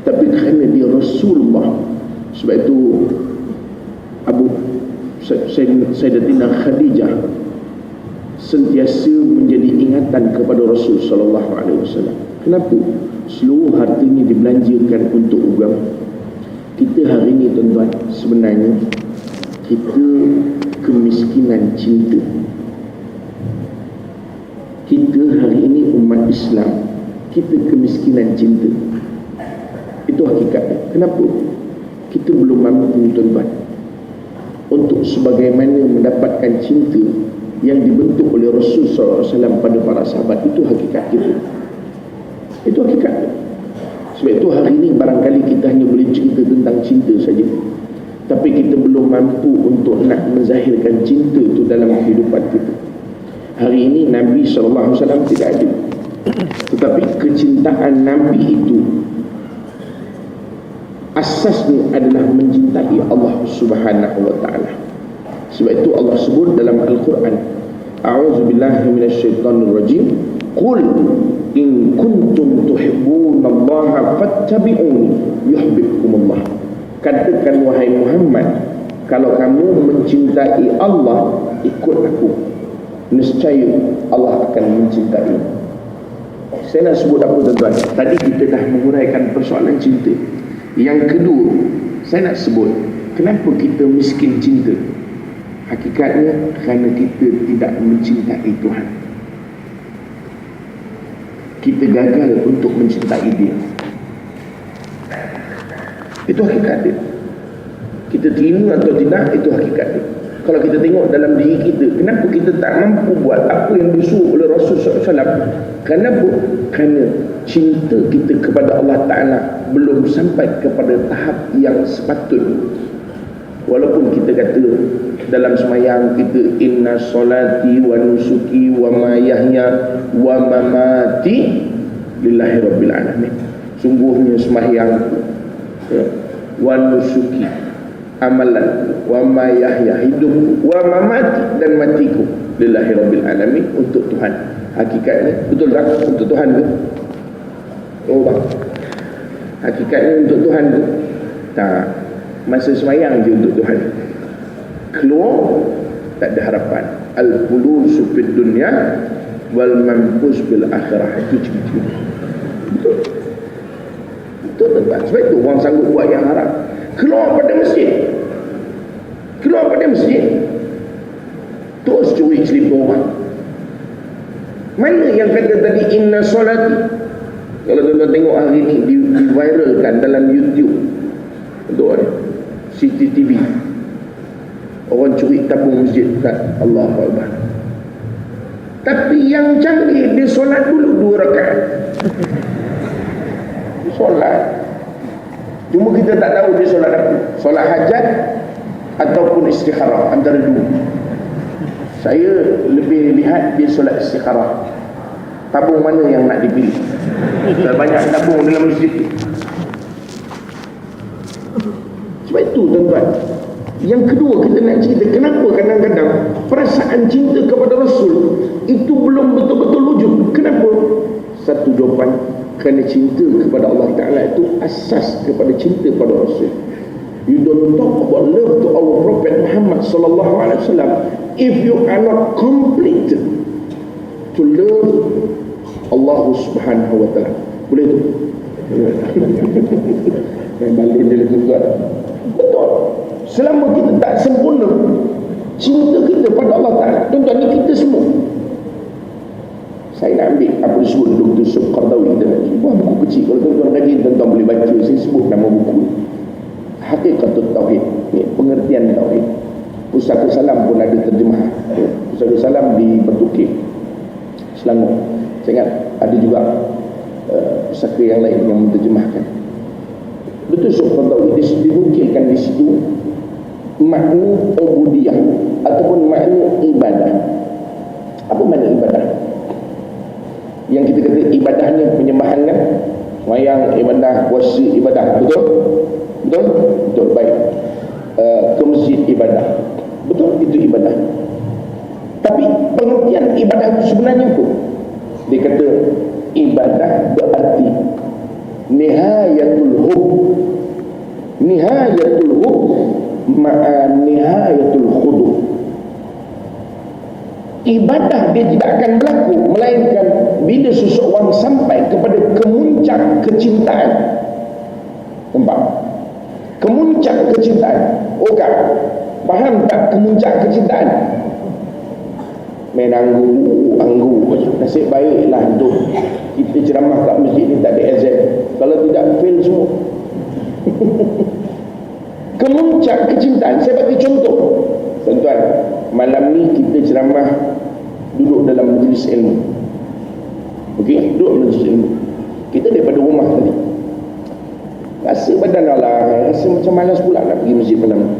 Speaker 1: tapi kerana dia Rasulullah. Sebab itu Sayyidatina Khadijah sentiasa menjadi ingatan kepada Rasul sallallahu alaihi wasallam. Kenapa? Seluruh hartanya dibelanjakan untuk agama. Kita hari ini tuan-tuan, sebenarnya kita kemiskinan cinta. Kita hari ini umat Islam, kita kemiskinan cinta. Itu hakikatnya. Kenapa? Kita belum mampu tuan-tuan untuk sebagaimana mendapatkan cinta yang dibentuk oleh Rasul SAW pada para sahabat. Itu hakikat kita. Itu hakikat. Sebab itu hari ini barangkali kita hanya boleh cerita tentang cinta saja, tapi kita belum mampu untuk nak menzahirkan cinta itu dalam kehidupan kita. Hari ini Nabi SAW tidak ada, tetapi kecintaan Nabi itu asasnya adalah mencintai Allah Subhanahu wa ta'ala. Sebab itu Allah sebut dalam Al-Quran, a'udzubillahi minasyaitonirrajim, qul in kuntum tuhibbunallaha fattabi'uni yuhibbukumullah. Katakan wahai Muhammad, kalau kamu mencintai Allah, ikut aku, nescaya Allah akan mencintai. Saya nak sebut apa tuan-tuan? Tadi kita dah menguraikan persoalan cinta. Yang kedua, saya nak sebut kenapa kita miskin cinta. Hakikatnya kerana kita tidak mencintai Tuhan. Kita gagal untuk mencintai Dia. Itu hakikat dia. Kita terima atau tidak, itu hakikat dia. Kalau kita tengok dalam diri kita, kenapa kita tak mampu buat apa yang disuruh oleh Rasul SAW? Kenapa? Kerana cinta kita kepada Allah Ta'ala belum sampai kepada tahap yang sepatutnya. Walaupun kita kata dalam semayang kita inna solati wa nusuki wa mayahya wa mamati lillahi rabbil alamin, sungguhnya semayang wa nusuki amalan wa mayahya hidup wa mamati dan matiku lillahi rabbil alamin untuk Tuhan. Hakikatnya betul tak untuk Tuhan ke? Oh bang, hakikatnya untuk Tuhan ke? Tak, masa semayang je untuk Tuhan. Keluar tak ada harapan. Al-fulusu fid dunya wal manfus bil akhirah. Itu ciri-ciri. Betul. Betul tuan. Sebab itu orang sanggup buat yang haram. Keluar pada masjid. Keluar pada masjid. Terus curi selipar orang. Mana yang kata tadi inna solati? Kalau tuan-tuan tengok hari ni di-viralkan dalam YouTube. Betul. CCTV. Orang curi tabung masjid kan. Allahu Akbar. Tapi yang canggih dia solat dulu 2 rakaat. Solat. Cuma kita tak tahu dia solat apa. Solat hajat ataupun istikharah, antara dua. Saya lebih lihat dia solat istikharah. Tabung mana yang nak dipilih? Dah banyak tabung dalam masjid. Sebab itu tuan-tuan, yang kedua kita nak cerita kenapa kadang-kadang perasaan cinta kepada Rasul itu belum betul-betul wujud. Kenapa? Satu jawapan, kerana cinta kepada Allah Ta'ala itu asas kepada cinta pada Rasul. You don't talk about love to our Prophet Muhammad sallallahu alaihi wasallam if you are not complete to love Allah Subhanahu wa Ta'ala. Boleh tu? Balik dia tuan. Betul. Selama kita tak sempurna cinta kita pada Allah Ta'ala, tuan-tuan, ni kita semua. Saya nak ambil apa disebut Dr. Syuk Qardawi, sebuah buku kecil. Kalau tuan-tuan rajin, tuan-tuan boleh baca. Saya sebut nama buku Haqiqatut Tauhid, pengertian Tauhid. Pusaka Salam pun ada terjemah. Pusaka Salam di Batu Kek, Selangor. Saya ingat ada juga pusaka yang lain yang menterjemahkan. Dr. Syuk Qardawi dinukilkan di situ makna ubudiyah ataupun makna ibadah. Apa makna ibadah? Yang kita kata ibadahnya penyembahan kan? Wayang ibadah, puasa ibadah, betul? Betul? Betul, baik. Ke masjid ibadah, betul? Itu ibadah. Tapi pengertian ibadah itu sebenarnya apa? Dia kata ibadah berarti nihayatul hub, nihayatul hub ma'a nihayatul khudu. Ibadah dia tidak akan berlaku melainkan bila seseorang sampai kepada kemuncak kecintaan. Nampak? Kemuncak kecintaan. Oh kan? Faham tak kemuncak kecintaan? Main anggu je. Nasib baiklah untuk kita ceramah kat masjid ni tak ada exam. Kalau tidak fail semua. Kemuncak kecintaan. Saya bagi contoh. Tuan-tuan, malam ni kita ceramah duduk dalam majlis ilmu. Okey, duduk dalam majlis ilmu. Kita daripada rumah tadi. Rasa badan Allah, rasa macam malas pula nak pergi masjid malam.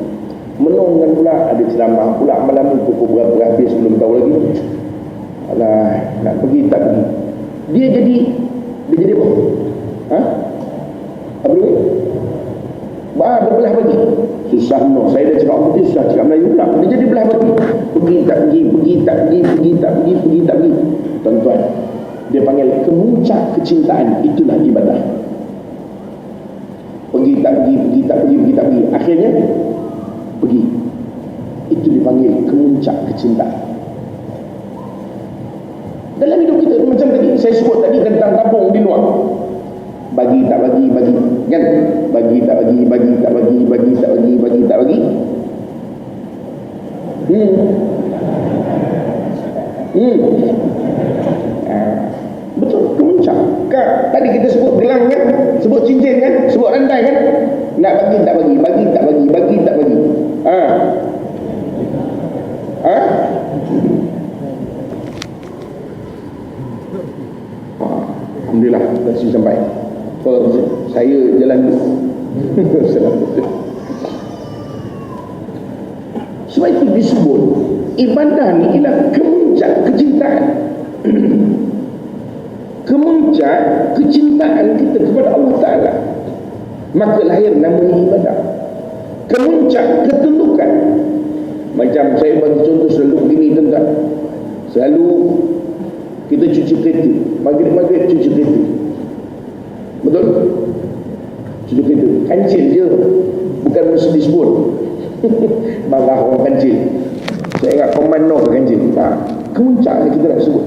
Speaker 1: Menungkan pula ada ceramah pula malam ni pukul berapa habis belum tahu lagi. Alah, nak pergi tak pergi. Dia jadi apa? Ha? Apa dia? Berbelah bagi. Susah no. Saya dah cakap apa dia susah cakap Melayu pula. Dia jadi belah bagi. Pergi tak pergi, pergi tak pergi, pergi tak pergi, pergi tak pergi. Tuan-tuan, dia panggil kemuncak kecintaan. Itulah ibadah. Pergi tak pergi, pergi tak pergi, pergi tak pergi. Akhirnya pergi. Itu dipanggil kemuncak kecintaan. Dalam hidup kita macam tadi saya sebut tadi tentang tabung di luar. Bagi tak bagi, bagi kan? Bagi tak bagi, bagi tak bagi, bagi tak bagi, bagi tak bagi. Betul, kemuncak. Tadi kita sebut gelang kan, sebut cincin kan, sebut rantai kan. Nak bagi tak bagi, bagi tak bagi, bagi tak bagi. Alhamdulillah, masih sampai. Saya jalan dulu. Sebab itu disebut ibadah ni ialah kemuncak kecintaan. Kemuncak kecintaan kita kepada Allah Ta'ala, maka lahir namanya ibadah. Kemuncak ketundukan. Macam saya bagi contoh selalu begini tuan-tuan. Selalu kita cuci kereta, maghrib-maghrib cuci kereta. Betul? Cuci kereta, kancil je, bukan Mercedes pun. Marah orang kancil. Saya ingat komando ke kancil. Tak, kemuncak kita nak sebut.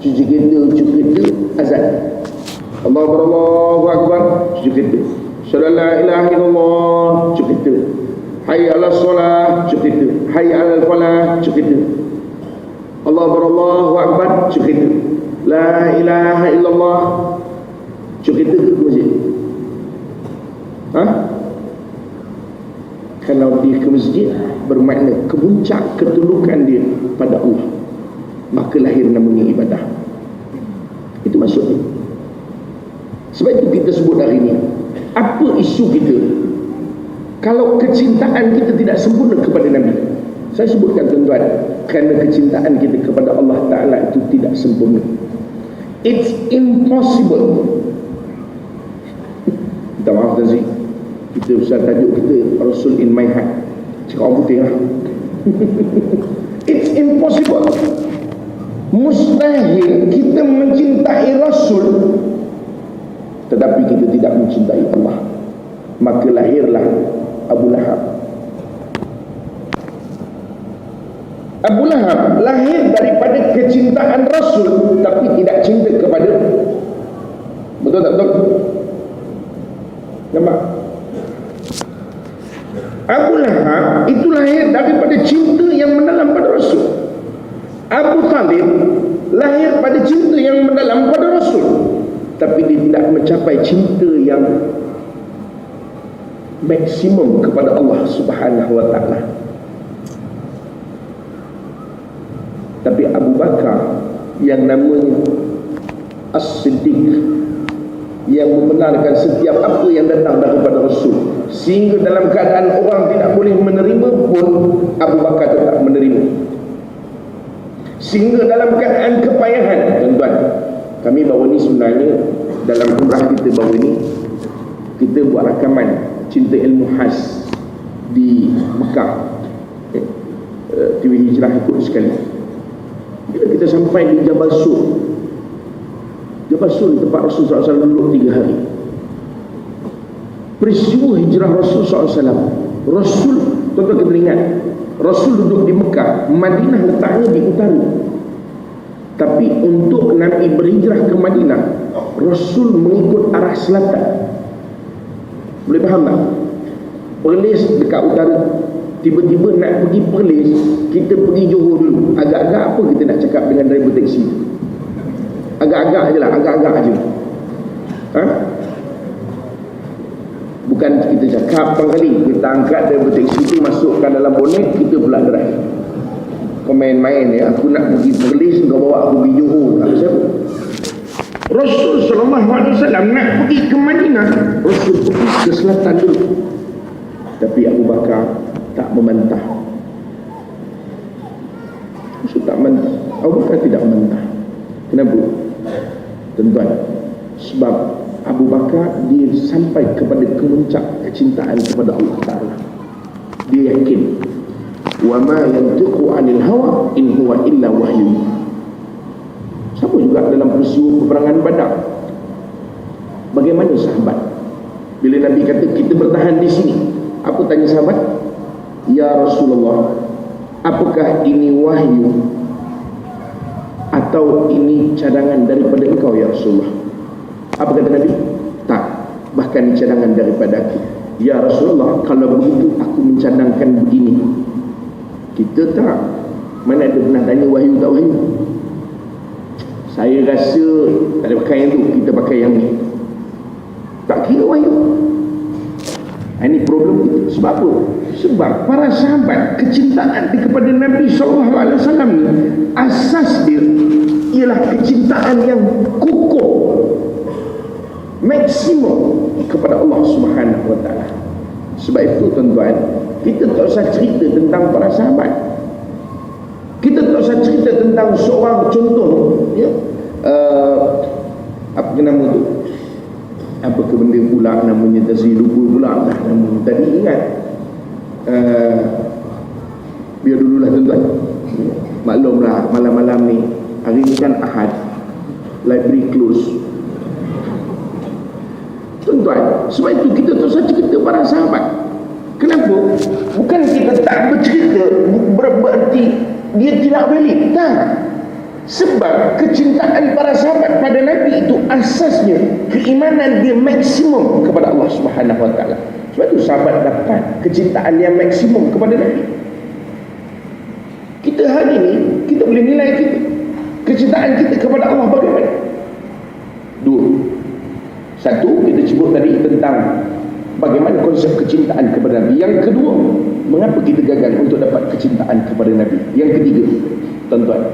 Speaker 1: Cuci kereta, azan. Allahu Akbar, cuci kereta. Syahadu la ilaha illallah, cuci kereta. Hayya 'alas solah, cuci kereta. Hayya 'alal falah, cuci kereta. Allahu Akbar, cuci kereta. La ilaha illallah, cuci kereta ke masjid? Kalau dia ke masjid, bermakna kemuncak ketundukan dia pada Allah, maka lahir namanya ibadah. Itu maksudnya. Sebab itu kita sebut hari ini, apa isu kita kalau kecintaan kita tidak sempurna kepada Nabi? Saya sebutkan tuan-tuan, kerana kecintaan kita kepada Allah Ta'ala itu tidak sempurna. It's impossible. Minta maaf Tazi, kita usah tajuk kita Rasul in my heart. Cakap orang putih lah. It's impossible. Mustahil kita mencintai Rasul tetapi kita tidak mencintai Allah. Maka lahirlah Abu Lahab. Abu Lahab lahir daripada kecintaan Rasul tapi tidak cinta kepada. Betul tak betul? Nampak? Abu Lahab itu lahir daripada cinta yang mendalam pada Rasul. Abu Talib lahir pada cinta yang mendalam pada Rasul, tapi dia tidak mencapai cinta yang maksimum kepada Allah Subhanahu wa Ta'ala. Tapi Abu Bakar yang namanya As-Siddiq, yang membenarkan setiap apa yang datang daripada Rasul, sehingga dalam keadaan orang tidak boleh menerima pun Abu Bakar tetap menerima. Sehingga dalam keadaan kepayahan, tuan-tuan, kami baru ni sebenarnya dalam umrah kita baru ni, kita buat rakaman Cinta Ilmu Khas di Mekah. TV Hijrah ikut sekali. Bila kita sampai di Jabal Sur, Jabal Sur tempat Rasul SAW duduk 3 hari. Peristiwa hijrah Rasul SAW, Rasul, tuan-tuan kita ingat, Rasul duduk di Mekah, Madinah letaknya di utara. Tapi untuk Nabi berhijrah ke Madinah, Rasul mengikut arah selatan. Boleh faham tak? Perlis dekat utara, tiba-tiba nak pergi Perlis, kita pergi Johor dulu. Agak-agak apa kita nak cakap dengan driver taksi? Agak-agak je lah, agak-agak je. Bukan kita cakap kali, kita angkat driver taksi tu, masukkan dalam bonet, kita pula drive. Kau main-main ya, aku nak pergi Perlis, kau bawa aku pergi Johor. Tak ada siapa. Rasul SAW nak pergi ke Madinah, Rasul pergi ke selatan dulu. Tapi Abu Bakar tak membantah. Rasul tak membantah, Abu Bakar tidak membantah. Kenapa? Tuan-tuan, sebab Abu Bakar dia sampai kepada kemuncak kecintaan kepada Allah Ta'ala. Dia yakin, wa ma yantiqu 'anil hawa in huwa illa wahyu. Sama juga dalam peristiwa peperangan Badar. Bagaimana sahabat bila Nabi kata kita bertahan di sini? Apa tanya sahabat? Ya Rasulullah, apakah ini wahyu atau ini cadangan daripada engkau ya Rasulullah? Apa kata Nabi? Tak, bahkan ini cadangan daripada aku. Ya Rasulullah, kalau begitu aku mencadangkan begini. Kita tak, mana ada pernah tanya wahyu tak wahyu? Saya rasa tak ada pakai yang tu, kita pakai yang ni. Tak kira wahyu. Ini problem kita. Sebab apa? Sebab para sahabat, kecintaan kepada Nabi SAW ni, asas dia ialah kecintaan yang kukuh, maksimum kepada Allah Subhanahu wa Ta'ala. Sebab itu tuan-tuan, kita tak usah cerita tentang para sahabat. Kita tak usah cerita tentang seorang contoh, ya, apa nama tu? Apa ke benda pula namanya, tadi lupa pula lah nama tadi, ingat. Biar dululah tuan-tuan. Maklumlah malam-malam ni, hari ni kan Ahad, library close. Tuan-tuan, sebab itu kita tak usah cerita para sahabat. Kenapa? Bukan kita tak bercerita berarti dia tidak valid. Tak. Sebab kecintaan para sahabat pada Nabi itu asasnya keimanan dia maksimum kepada Allah Subhanahu Wa Taala. Sebab itu sahabat dapat kecintaan yang maksimum kepada Nabi. Kita hari ini kita boleh nilai kita, kecintaan kita kepada Allah bagaimana? Dua. Satu, kita sebut tadi tentang bagaimana konsep kecintaan kepada Nabi. Yang kedua, mengapa kita gagal untuk dapat kecintaan kepada Nabi. Yang ketiga, tuan-tuan,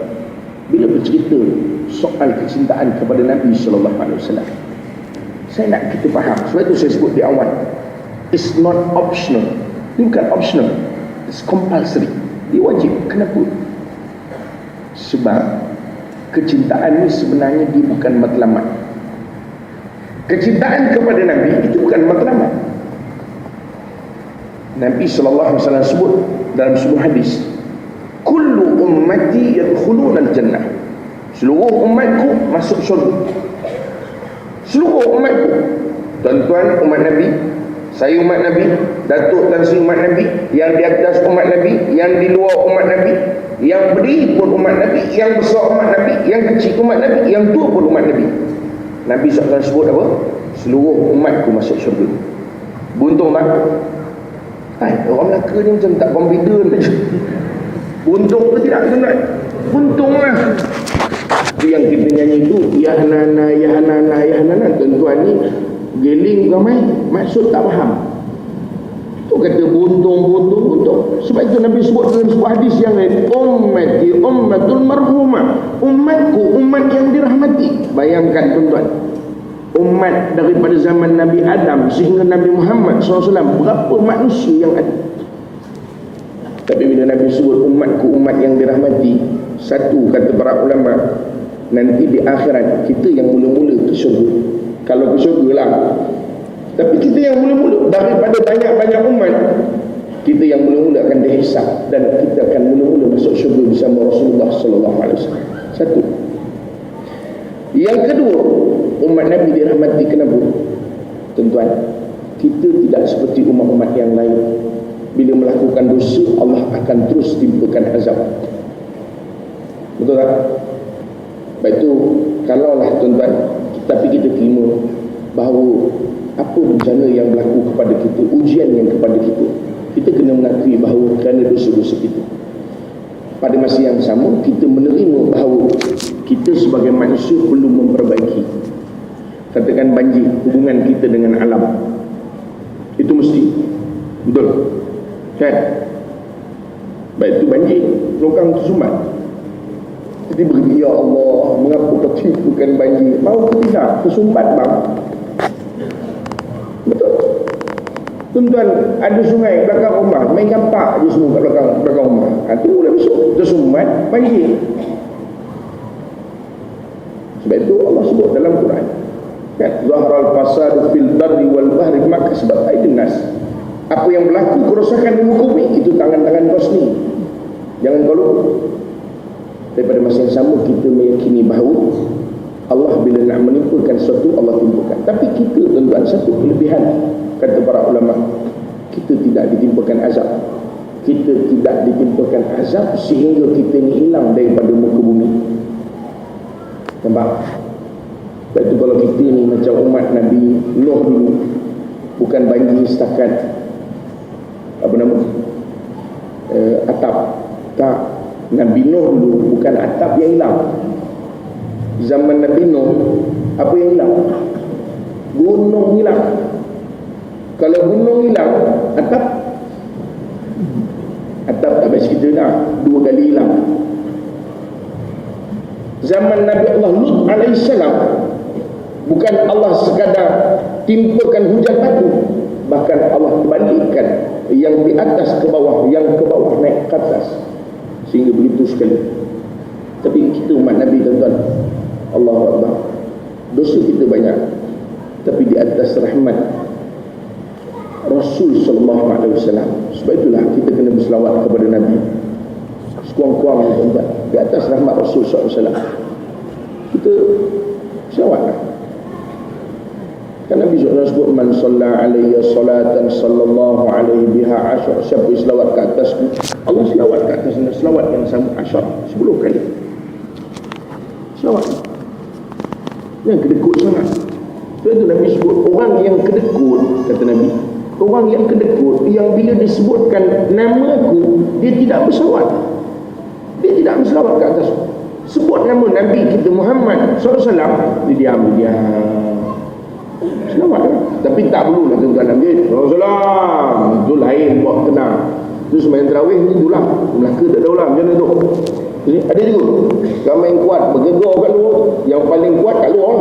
Speaker 1: bila bercerita soal kecintaan kepada Nabi SAW, saya nak kita faham. Sebab itu saya sebut di awal, it's not optional. Ini bukan optional, it's compulsory. Dia wajib. Kenapa? Sebab kecintaan ini sebenarnya dia bukan matlamat. Kecintaan kepada Nabi itu bukan matlamat. Nabi SAW sebut dalam sebuah hadis, kullu ummati yadkhuluna al-jannah, seluruh umatku masuk syurga. Seluruh umatku, tuan-tuan umat Nabi, saya umat Nabi, datuk dan si umat Nabi, yang di atas umat Nabi, yang di luar umat Nabi, yang berdiri pun umat Nabi, yang besar umat Nabi, yang kecil umat Nabi, yang tua pun umat Nabi. Nabi SAW sebut apa? Seluruh umatku masuk syurga. Buntung tak? Orang Melaka ni macam tak confident je. Buntung ke tidak tuan-tuan? Buntung lah. Itu yang kita nyanyi tu, ya hanana, ya hanana, ya hanana. Tuan-tuan ni geling ramai, maksud tak faham. Tu kata buntung. Sebab itu Nabi sebut dalam sebuah hadis yang lain, ummati ummatul marhumah, umatku umat yang dirahmati. Bayangkan tuan-tuan, umat daripada zaman Nabi Adam sehingga Nabi Muhammad SAW, berapa manusia yang ada. Tapi bila Nabi sebut umatku umat yang dirahmati, satu kata para ulama, nanti di akhirat kita yang mula-mula ke syurga. Kalau ke syurga lah. Tapi kita yang mula-mula daripada banyak-banyak umat, kita yang mula-mula akan dihisab dan kita akan mula-mula masuk syurga bersama Rasulullah SAW. Satu. Yang kedua, umat Nabi dirahmati. Kenapa? Tuan-tuan, kita tidak seperti umat-umat yang lain. Bila melakukan dosa, Allah akan terus timpakan azab. Betul tak? Baik itu, kalaulah tuan-tuan, tapi kita terima bahawa apa bencana yang berlaku kepada kita, ujian yang kepada kita, kita kena mengakui bahawa kerana dosa-dosa kita. Pada masa yang sama, kita menerima bahawa kita sebagai manusia perlu memperbaiki. Katakan banjir, hubungan kita dengan alam, itu mesti betul kan? Baik itu banjir, longkang tersumbat, jadi beri, ya Allah, mengapa kau timpakan banjir? Mau ke tidak? Tersumbat bang. Betul. Tuan-tuan, ada sungai belakang rumah, main campak je semua kat belakang rumah. Itu dah besok tersumbat banjir. Sebab itu Allah sebut dalam Quran, kan, zaharal fasadu fil barri wal bahri maka sebab aidin nas. Apa yang berlaku kerosakan di muka bumi itu tangan-tangan kau sendiri. Jangan kau lupa. Daripada masa yang sama kita meyakini bahawa Allah bila nak menimpakan sesuatu, Allah timpakan. Tapi kita tuan-tuan, satu kelebihan kata para ulama, kita tidak ditimpakan azab. Kita tidak ditimpakan azab sehingga kita ni hilang daripada muka bumi. Nampak? Sebab itu kalau kita ni macam umat Nabi Nuh dulu, bukan banjir setakat apa nama, atap. Tak. Nabi Nuh dulu bukan atap yang hilang. Zaman Nabi Nuh, apa yang hilang? Gunung hilang. Kalau gunung hilang, atap tak habis kita dah, 2 kali hilang. Zaman Nabi Allah Lut alaihissalam, bukan Allah sekadar timpakan hujan batu, Bahkan Allah balikkan yang di atas ke bawah, yang ke bawah naik ke atas, sehingga begitu sekali. Tapi kita umat Nabi, tuan-tuan, Allahu Akbar, dosa kita banyak, tapi di atas rahmat Rasul sallallahu alaihi wasallam. Sebab itulah kita kena berselawat kepada Nabi sekurang-kurangnya, tuan-tuan, di atas rahmat Rasul sallallahu alaihi wasallam. Kita selawatlah. Kan Nabi SAW sebut, man salla alaiya salatan sallallahu alaihi biha asyar. Siapa selawat ke atasku, Allah selawat ke atasnya selawat yang sama asyar, 10 kali. Selawat yang kedekut sangat. Sebab itu Nabi sebut orang yang kedekut, kata Nabi, orang yang kedekut, yang bila disebutkan namaku, dia tidak berselawat, dia tidak berselawat ke atasku. Sebut nama Nabi kita Muhammad SAW, dia diam. Selawat lah. Tapi tak perlu lah tuan-tuan Nabi Rasulullah, itu lain buat tenang. Itu sembahyang tarawih ni itulah Melaka tak tahu lah macam mana tu. Jadi, ada juga ramai yang kuat bergegar kat luar, yang paling kuat kat luar.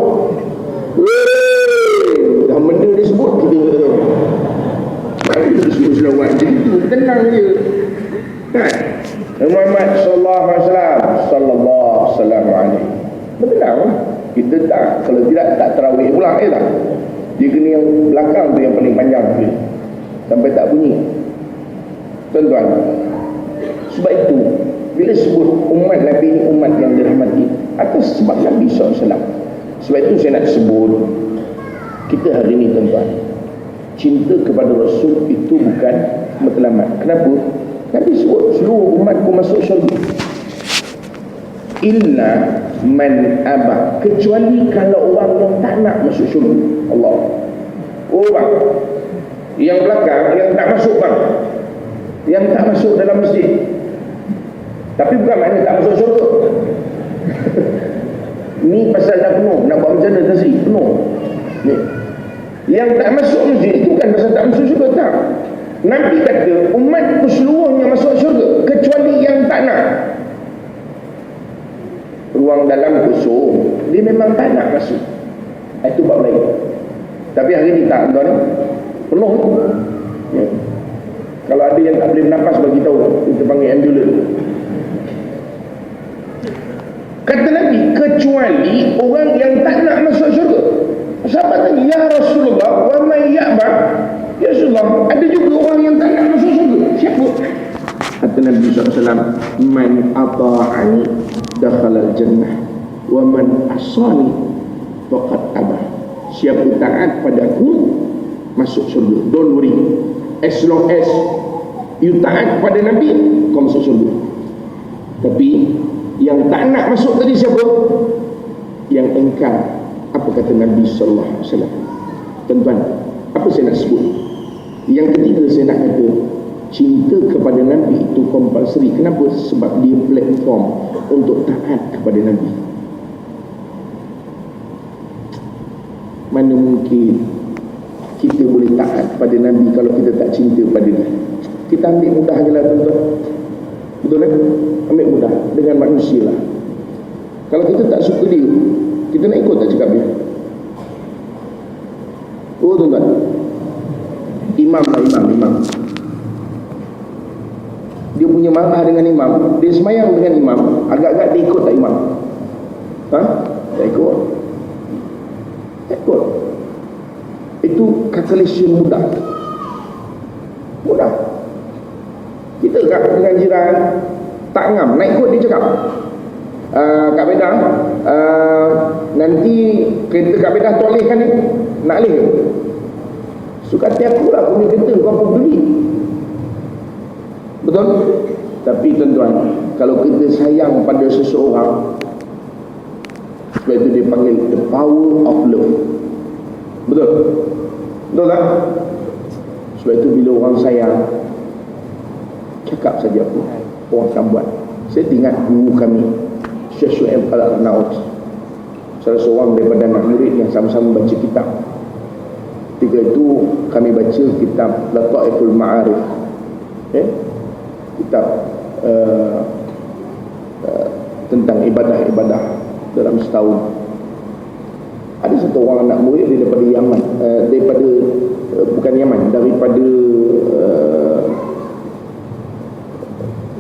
Speaker 1: Dah benda dia sebut, kita mari kita sebut selawat. Jadi tu tenang je kan. Muhammad sallallahu alaihi wasallam, sallallahu alaihi, benar lah. Kita tak, kalau tidak tak tarawih pula tak. Dia kena yang belakang tu yang paling panjang tu, sampai tak bunyi. Tuan-tuan, sebab itu bila sebut umat Nabi ni umat yang dirahmati atas sebab Nabi SAW. Sebab itu saya nak sebut, kita hari ni tuan-tuan, cinta kepada Rasul itu bukan matlamat. Kenapa? Nabi sebut seluruh umatku masuk syurga illa man abah, kecuali kalau orang yang tak nak masuk syurga. Allah. Oh bang, yang belakang yang tak masuk bang, yang tak masuk dalam masjid, tapi bukan maknanya tak masuk syurga. Ni pasal dah penuh, nak buat macam mana tadi penuh ni. Yang tak masuk masjid itu bukan pasal tak masuk syurga, tak. Nabi kata umatku seluruhnya masuk syurga kecuali yang tak nak. Ruang dalam kosong, dia memang tak nak masuk, itu bab lain. Tapi hari ni tak, tuan, penuh ya. Kalau ada yang tak boleh bernafas, bagi tahu, kita panggil ambulans. Kata Nabi, kecuali orang yang tak nak masuk syurga. Sahabat tanya, ya Rasulullah, wa man ya'ba? Ya Rasulullah, ada juga orang yang tak nak masuk syurga. Siapa? Kata Nabi SAW, man ata'ani dakhalal jannah wa man asani faqad abah. Siapa taat padaku masuk syurga. Don't worry, as long as you taat pada Nabi, kau masuk syurga. Tapi yang tak nak masuk tadi siapa? Yang engkar. Apa kata Nabi sallallahu alaihi wasallam? Tuan-tuan, apa saya nak sebut? Yang ketiga saya nak kata, cinta kepada Nabi itu compulsory. Kenapa? Sebab dia platform untuk taat kepada Nabi. Mana mungkin kita boleh taat kepada Nabi kalau kita tak cinta pada dia? Kita ambil mudah je lah tuan-tuan. Betul kan? Ambil mudah dengan manusia lah. Kalau kita tak suka dia, kita nak ikut tak cakap dia? Oh tuan-tuan, imam lah, imam dia punya marah dengan imam, dia semayang dengan imam, agak-agak dia ikut tak imam? Ha? Tak ikut. Tak ikut. Itu calculation mudah. Kita kat dengan jiran tak ngam, nak ikut dia cakap, Kak Bedah, nanti kereta Kak Bedah tu alih kan ni, nak alih ke? Suka hati aku lah, aku punya kereta, kau apa peduli? Betul? Tapi tuan-tuan, kalau kita sayang pada seseorang, sebab itu dia panggil the power of love. Betul? Betul tak? Sebab itu bila orang sayang, cakap saja apa orang akan buat. Saya ingat guru kami, Syekh Shu'aib Al-Arnaut, salah seorang daripada anak murid yang sama-sama baca kitab. Ketika itu kami baca kitab Lataiful Ma'arif, kitab tentang ibadah-ibadah dalam setahun. Ada satu orang anak murid dia daripada Yaman, bukan Yaman, dari daripada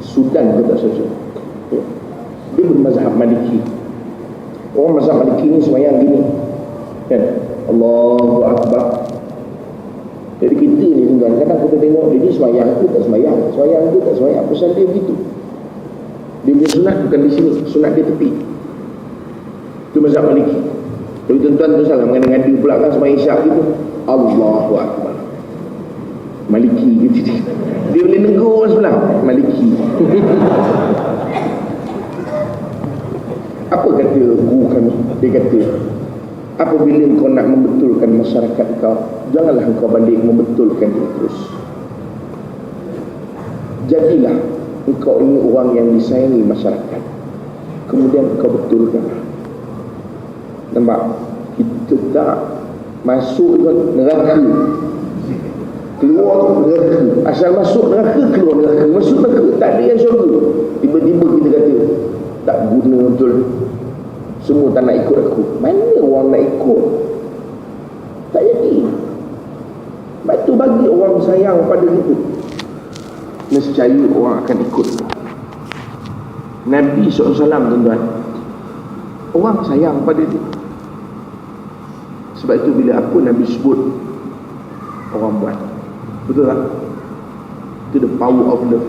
Speaker 1: Sudan ke tak saja. Dia bermazhab Maliki. Orang mazhab Maliki ni semayang gini kan, Allahu Akbar. Jadi kita ni kadang-kadang kita tengok dia ni semayang ke tak semayang, semayang ke tak semayang, pasal dia begitu. Dia punya sunat bukan di sini, sunat dia tepi. Itu mazhab Maliki. Tapi tuan-tuan tu salah mengada-ngada pula kan semayang isyak gitu, Allahu Akbar Maliki gitu. Dia boleh negur sebelah Maliki. Apa kata guru kami? Dia kata, apabila kau nak membetulkan masyarakat kau, janganlah kau balik membetulkan dia terus. Jadilah engkau ini orang yang disayangi masyarakat, kemudian kau betulkan. Nampak? Kita tak masuk neraka, keluar neraka. Asal masuk neraka, keluar neraka. Masuk neraka, tak ada yang syurga. Tiba-tiba kita kata tak guna betul, semua tak nak ikut aku. Mana orang nak ikut? Tak jadi. Sebab tu bagi orang sayang pada kita, nescaya orang akan ikut. Nabi SAW, tuan-tuan, orang sayang pada dia. Sebab itu bila apa Nabi sebut, orang buat. Betul tak? Itu the power of love.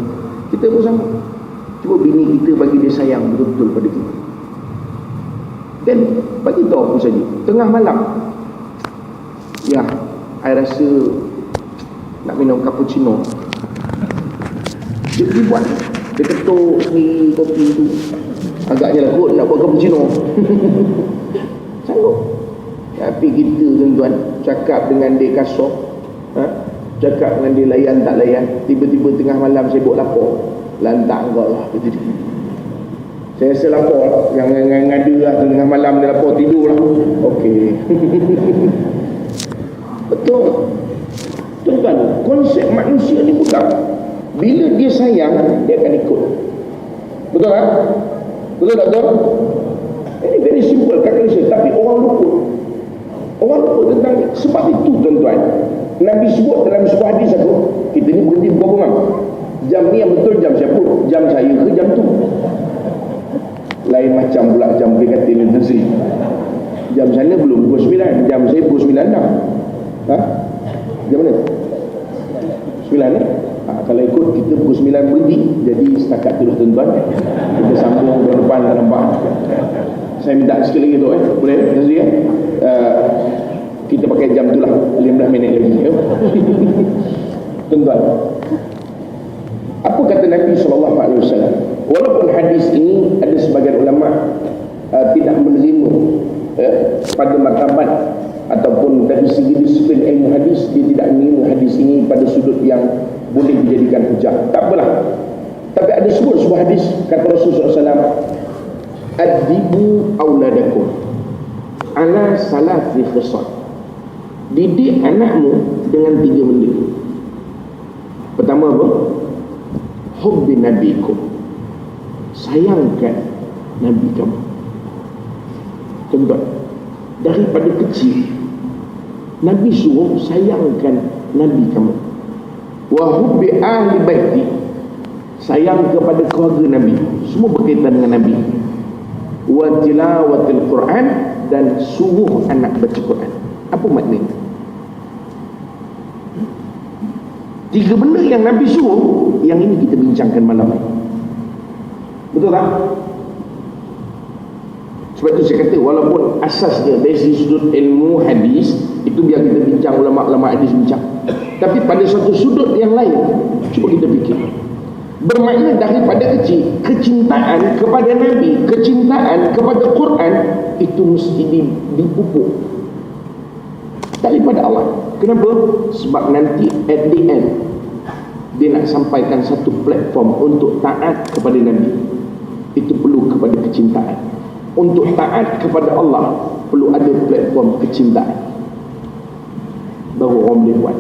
Speaker 1: Kita pun sama. Cuba bini kita bagi dia sayang betul-betul pada kita, dan bagi tahu apa saja. Tengah malam, ya, I rasa nak minum cappuccino, dia pergi buat. Dia ketuk ni kopi tu, agaknya lah kot nak buat cappuccino. Sanggup. Tapi kita, tuan-tuan, cakap dengan dia kasar, cakap dengan dia layan tak layan. Tiba-tiba tengah malam sibuk lapor, lantak kau lah. Saya rasa lapor, yang ngada lah tengah malam dia lapor, tidur lah. Okey. Betul. Tuan-tuan, konsep manusia ni bukan. Bila dia sayang, dia akan ikut. Betul tak? Betul tak, betul? Ini very simple calculation. Tapi orang lupa. Orang lupa tentang ni. Sebab itu, tuan-tuan, Nabi sebut dalam sebuah hadis aku, kita ni berhenti buka rumah. Jam ni yang betul jam siapa? Jam saya ke jam tu? Lain macam pula jam PKT Menteri. Jam sana belum pukul 9, jam saya pukul 9 dah. Jam mana? 9 kalau ikut kita pukul 9 berhenti. Jadi setakat tu tuan-tuan, kita sambung ke depan, tak nampak. Saya minta sikit lagi tu boleh? Terima kasih. Kita pakai jam tu lah, 15 minit lagi. Tuan-tuan, apa kata Nabi SAW? Walaupun hadis ini ada sebagian ulama tidak menerima pada martabat ataupun dari segi disiplin ilmu hadis, dia tidak menerima hadis ini pada sudut yang boleh dijadikan hujah. Tak apalah. Tapi ada sebuah hadis kata Rasulullah SAW, adibu auladakum ala salati khisal. Didik anakmu dengan 3 benda. Pertama apa? Hubbi nabikum, sayangkan Nabi kamu. Contoh, daripada kecil Nabi suruh sayangkan Nabi kamu. Wa hubbi ahli baiti, sayang kepada keluarga Nabi, semua berkaitan dengan Nabi. Wa tilawatil Quran, dan suruh anak baca Quran. Apa maknanya? 3 benda yang Nabi suruh, yang ini kita bincangkan malam ini. Betul tak? Sebab itu saya kata, walaupun asasnya dari sudut ilmu hadis, itu biar kita bincang, ulama-ulama hadis bincang. Tapi pada satu sudut yang lain, cuba kita fikir. Bermakna daripada kecil, kecintaan kepada Nabi, kecintaan kepada Quran, itu mesti dipupuk daripada Allah. Kenapa? Sebab nanti at the end, dia nak sampaikan satu platform untuk taat kepada Nabi. Itu perlu kepada kecintaan. Untuk taat kepada Allah, perlu ada platform kecintaan. Baru orang boleh buat.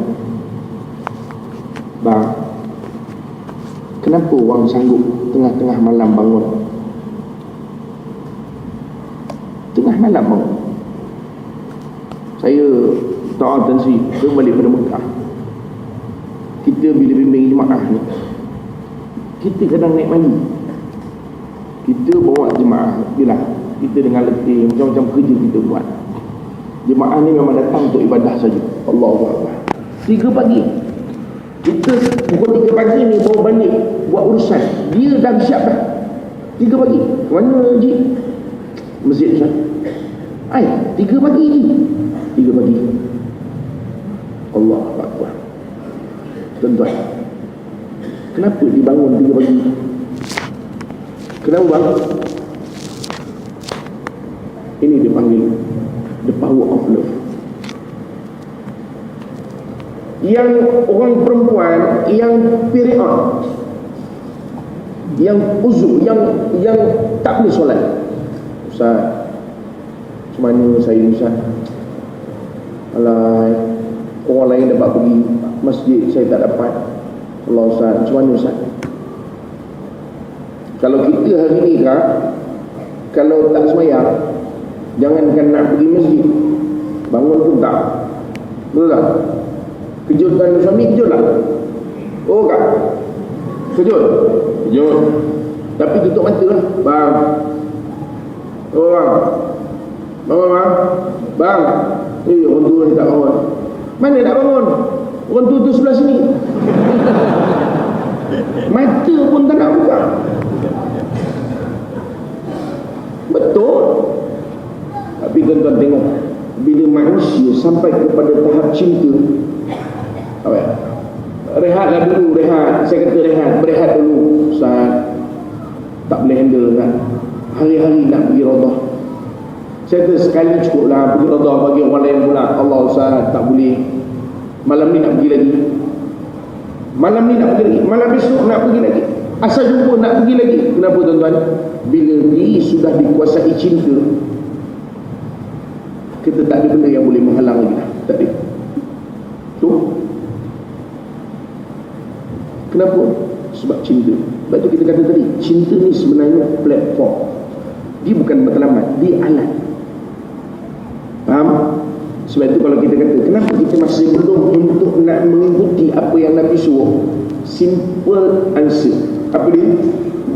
Speaker 1: Bang, kenapa orang sanggup tengah-tengah malam bangun? Tengah malam bangun. Saya tahu tensi, dia balik pada Mekah. kita bila bimbing jemaah ni, kita kadang naik malu. Kita bawa jemaah, bila kita dengan letih, macam-macam kerja kita buat. Jemaah ni memang datang untuk ibadah saja. Allahu Akbar. 3 pagi. Kita pukul 3 pagi ni baru balik buat urusan. Dia dah siap dah. 3 pagi. Mana Haji? Masjid Ustaz. 3 pagi je. 3 pagi. Allahu Akbar. Tuan-tuan, kenapa dibangun 3 pagi? Kenapa bang? Ini dipanggil the power of love. Yang orang perempuan yang period, yang uzur, yang tak boleh solat. Ustaz, macam mana saya Ustaz? Alah, orang lain dapat pergi masjid, saya tak dapat. Allah Ustaz, macam mana Ustaz? Kalau kita hari ni kalau tak semayang, jangankan nak pergi masjid, bangun pun tak. Betul tak? Kejutkan suami, kejut lah. Oh tak? Kejut? Kejut. Tapi tutup mata lah. Bang. Oh bang. Bang. Bang. Orang tua ni tak bangun. Mana nak bangun? Orang tua tu sebelah sini. Mata pun tak nak buka. Betul. Tapi tuan-tuan tengok, bila manusia sampai kepada tahap cinta, rehatlah dulu, rehat. Saya kata rehat, berehat dulu. Ustaz, tak boleh handle kan, hari-hari nak pergi Raudah. Saya kata sekali cukup lah pergi Raudah, bagi orang lain pula. Allah Ustaz, tak boleh. Malam ni nak pergi lagi, malam ni nak pergi lagi, malam besok nak pergi lagi, asal jumpa nak pergi lagi. Kenapa tuan-tuan? Bila dia sudah dikuasai cinta, kita tak ada benda yang boleh menghalang lagi dah. Tak ada. Tu kenapa? Sebab cinta. Sebab tu kita kata tadi, cinta ni sebenarnya platform. Dia bukan matlamat, dia alat. Faham? Sebab itu kalau kita kata, kenapa kita masih belum untuk nak mengikuti apa yang Nabi suruh? Simple answer. Apa dia?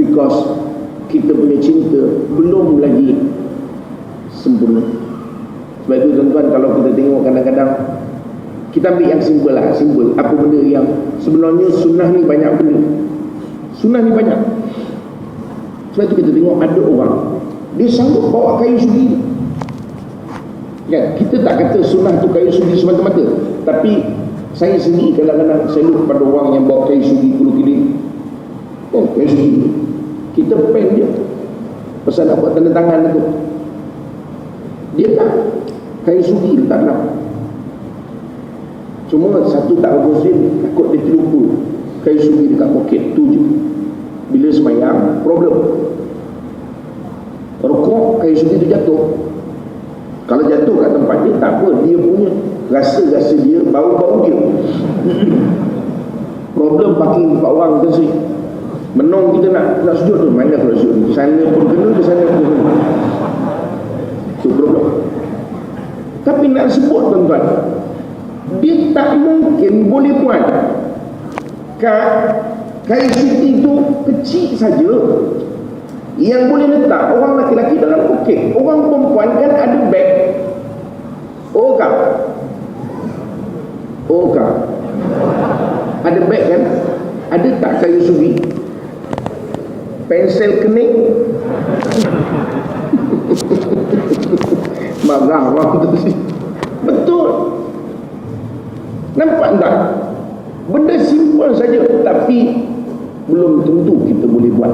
Speaker 1: Because kita punya cinta belum lagi sempurna. Sebab itu tuan-tuan, kalau kita tengok kadang-kadang, kita ambil yang simple lah. Simple. Apa benda yang sebenarnya sunnah ni banyak benda. Sunnah ni banyak. Sebab itu kita tengok ada orang, dia sanggup bawa kayu sugi. Kan? Kita tak kata sunnah tu kayu sugi semata-mata. Tapi saya sendiri kadang-kadang salut pada orang yang bawa kayu sugi kulu-kili. Oh, kayu sugi. Kita pen dia. Pasal nak buat tanda tangan tu. Dia tak. Kayu sugi dia tak nak. Cuma satu tak muslim, takut dia terlupa kayu sugi dekat poket tu je. Bila semayang, problem. Rokok, kayu sugi tu jatuh. Kalau jatuh kat tempat dia, tak apa. Dia punya rasa-rasa dia, bau-bau dia. Problem parking tempat orang tu sih. Menong kita nak sujud tu, mana kalau sujud? Ke sana pun kena, ke sana pun kena. Itu problem. Tapi nak sebut tuan-tuan, dia tak mungkin boleh buat. Kayu sugi tu kecil saja yang boleh letak orang lelaki dalam poket. Orang perempuan kan ada beg. Oh kak, ada beg kan? Ada tak kayu sugi? Pensel kening? Marah orang tu sih. Betul. Nampak tak? Benda simple saja, tapi belum tentu kita boleh buat.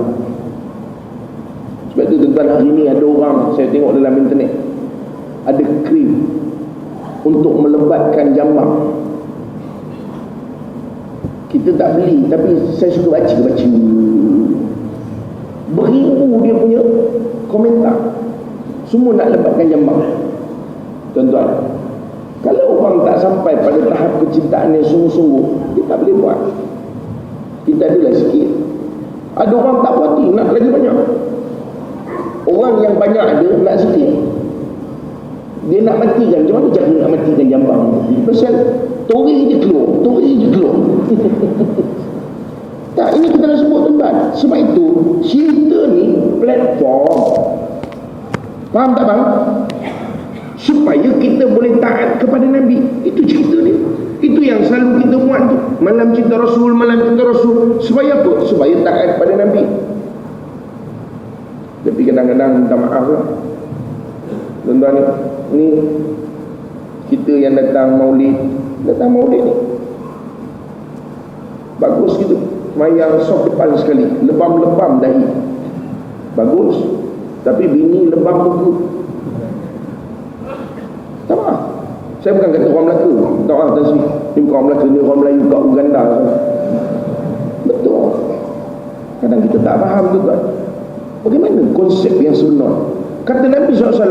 Speaker 1: Sebab itu tuan-tuan, hari ni ada orang, saya tengok dalam internet, ada krim untuk melebatkan jambang. Kita tak beli, tapi saya suka baca. Beribu dia punya komentar, semua nak lebatkan jambang. Tuan-tuan, kalau orang tak sampai pada tahap kecintaan yang sungguh-sungguh, dia tak boleh buat. Kita adalah sikit. Ada orang tak puati, nak lagi banyak. Orang yang banyak ada, nak sikit. Dia nak matikan, macam mana cara nak matikan jambang? Pasal tori je keluar. Tak, ini kita nak sebut tuan-tuan. Sebab itu cerita ni platform, faham tak bang? Supaya kita boleh taat kepada Nabi. Itu cerita ni. Itu yang selalu kita buat tu. Malam cinta Rasul. Supaya apa? Supaya taat kepada Nabi. Tapi kadang-kadang minta maaf lah tuan-tuan, ni kita yang datang maulid ni bagus gitu, mayang soft depan sekali, lebam-lebam dahi, bagus. Tapi bini lebam buku. Tak apa, saya bukan kata orang Melaka, tak apa, tak sih. Ni bukan orang Melaka, ni orang Melayu kat Uganda. Betul. Kadang kita tak faham tuan-tuan, bagaimana konsep yang sebenar. Kata Nabi SAW,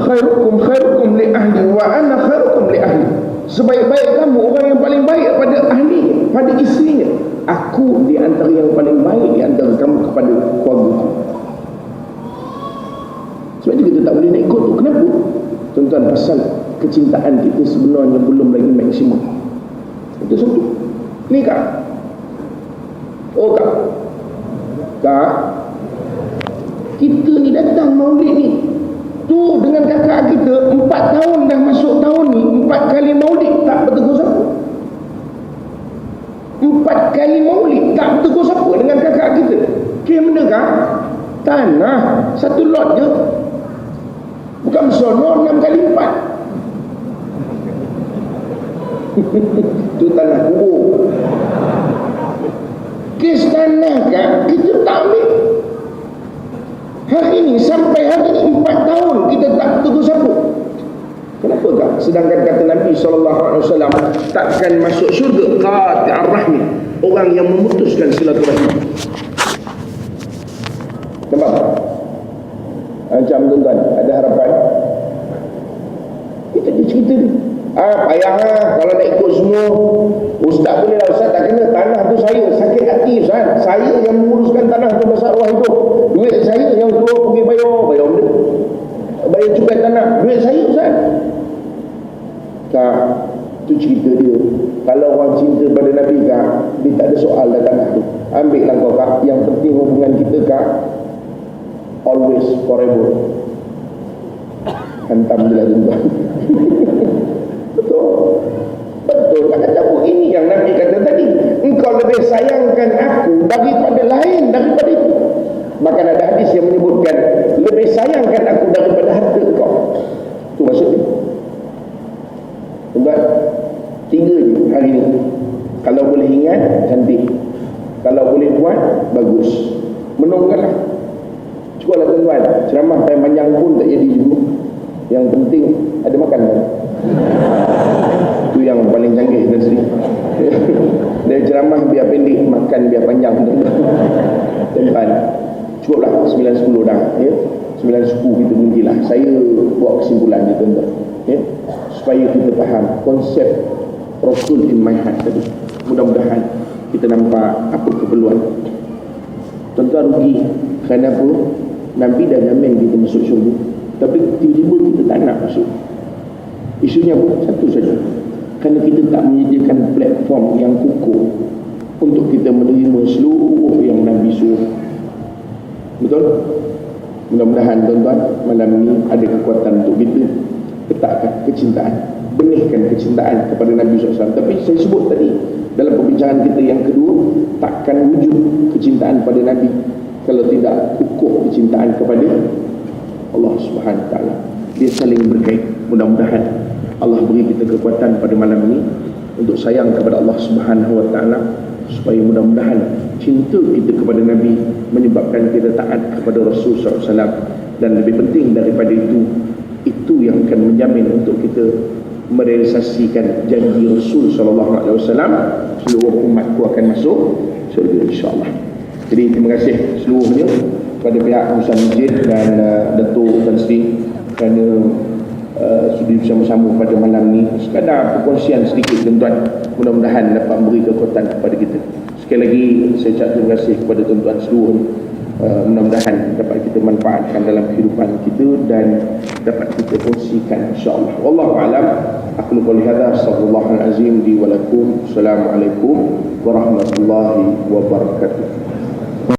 Speaker 1: khairukum li ahli wa ana khairukum li ahli. Sebaik-baik kamu orang yang paling baik pada ahli, pada isterinya. Aku di antara yang paling baik di antara kamu kepada keluarga. Sebab itu kita tak boleh nak ikut tu. Kenapa? Tuan-tuan, pasal kecintaan kita sebenarnya belum lagi maksimum. Itu satu. Ni kak. Oh kak. Kak, kita ni datang maulid ni tu dengan kakak kita 4 tahun dah masuk tahun ni, 4 kali maulid tak bertegur siapa. 4 kali maulid tak bertegur siapa dengan kakak kita. Kira benda kak? Tanah satu lot je, bukan bersono 6 kali 4. Tu tanah kubur. Kes tanah kak kita tak ambil. Hari ini sampai hari ini 4 tahun kita tak tegur siapa. Kenapa tak? Sedangkan kata Nabi SAW, takkan masuk syurga qati'ar rahmi, orang yang memutuskan silaturahmi. Nampak tak? Macam tuan-tuan, ada harapan. Kita cerita ni. Payahlah kalau nak ikut semua. Ustaz boleh lah, Ustaz tak kena. Tanah tu saya, sakit hati Ustaz. Saya yang menguruskan tanah tu masa arwah hidup. Duit saya yang keluar pergi bayar cukai tanah. Duit saya Ustaz. Kak, tu cerita dia. Kalau orang cinta pada Nabi kak, dia tak ada soal dah tanah tu. Ambil lah kau kak. Yang penting hubungan kita kak, always, forever. Hantam je lah tuan-tuan. Betul kata aku. Ini yang Nabi kata tadi, engkau lebih sayangkan aku daripada lain, daripada itu. Bahkan ada hadis yang menyebutkan lebih sayangkan aku daripada harta kau. Itu maksudnya. Tuan, 3 je hari ni. Kalau boleh ingat, cantik. Kalau boleh buat, bagus. Menunggulah. Cukup lah tuan-tuan. Ceramah panjang pun tak jadi juga. Yang penting ada makan kan? Itu yang paling canggih dan seri. Dia ceramah biar pendek, makan biar panjang. Tempat cukuplah 9-10 dah ya? 9-10 kita berhentilah. Saya buat kesimpulan ni tuan-tuan ya? Supaya kita faham konsep Rasul in my heart tadi. Mudah-mudahan kita nampak apa keperluan. Tuan-tuan rugi kerana apa? Nabi dah jamin kita masuk syurga, tapi tiba-tiba kita tak nak masuk. Isunya pun satu saja, kerana kita tak menyediakan platform yang kukuh untuk kita menerima seluruh yang Nabi suruh. Betul? Mudah-mudahan tuan-tuan malam ini ada kekuatan untuk kita letakkan kecintaan, benihkan kecintaan kepada Nabi SAW. Tapi saya sebut tadi dalam perbincangan kita yang kedua, takkan wujud kecintaan pada Nabi kalau tidak kukuh kecintaan kepada Allah Subhanahu Wa Taala. Dia saling berkait. Mudah-mudahan Allah beri kita kekuatan pada malam ini untuk sayang kepada Allah Subhanahu Wa Taala, supaya mudah-mudahan cinta kita kepada Nabi menyebabkan kita taat kepada Rasul SAW. Dan lebih penting daripada itu yang akan menjamin untuk kita merealisasikan janji Rasul SAW, seluruh umatku akan masuk syurga insya-Allah. Jadi terima kasih seluruhnya kepada pihak pengurusan masjid dan Datuk Tan Sri kerana sudi bersama-sama pada malam ni. Sekadar perkongsian sedikit tuan-tuan, mudah-mudahan dapat memberi kekuatan kepada kita. Sekali lagi saya ucap terima kasih kepada tuan-tuan seluruh. Mudah-mudahan dapat kita manfaatkan dalam kehidupan kita dan dapat kita kongsikan insya-Allah. Wallahu a'lam. Aku qouli hadza, astaghfirullahal azim li wa lakum. Assalamualaikum warahmatullahi wabarakatuh.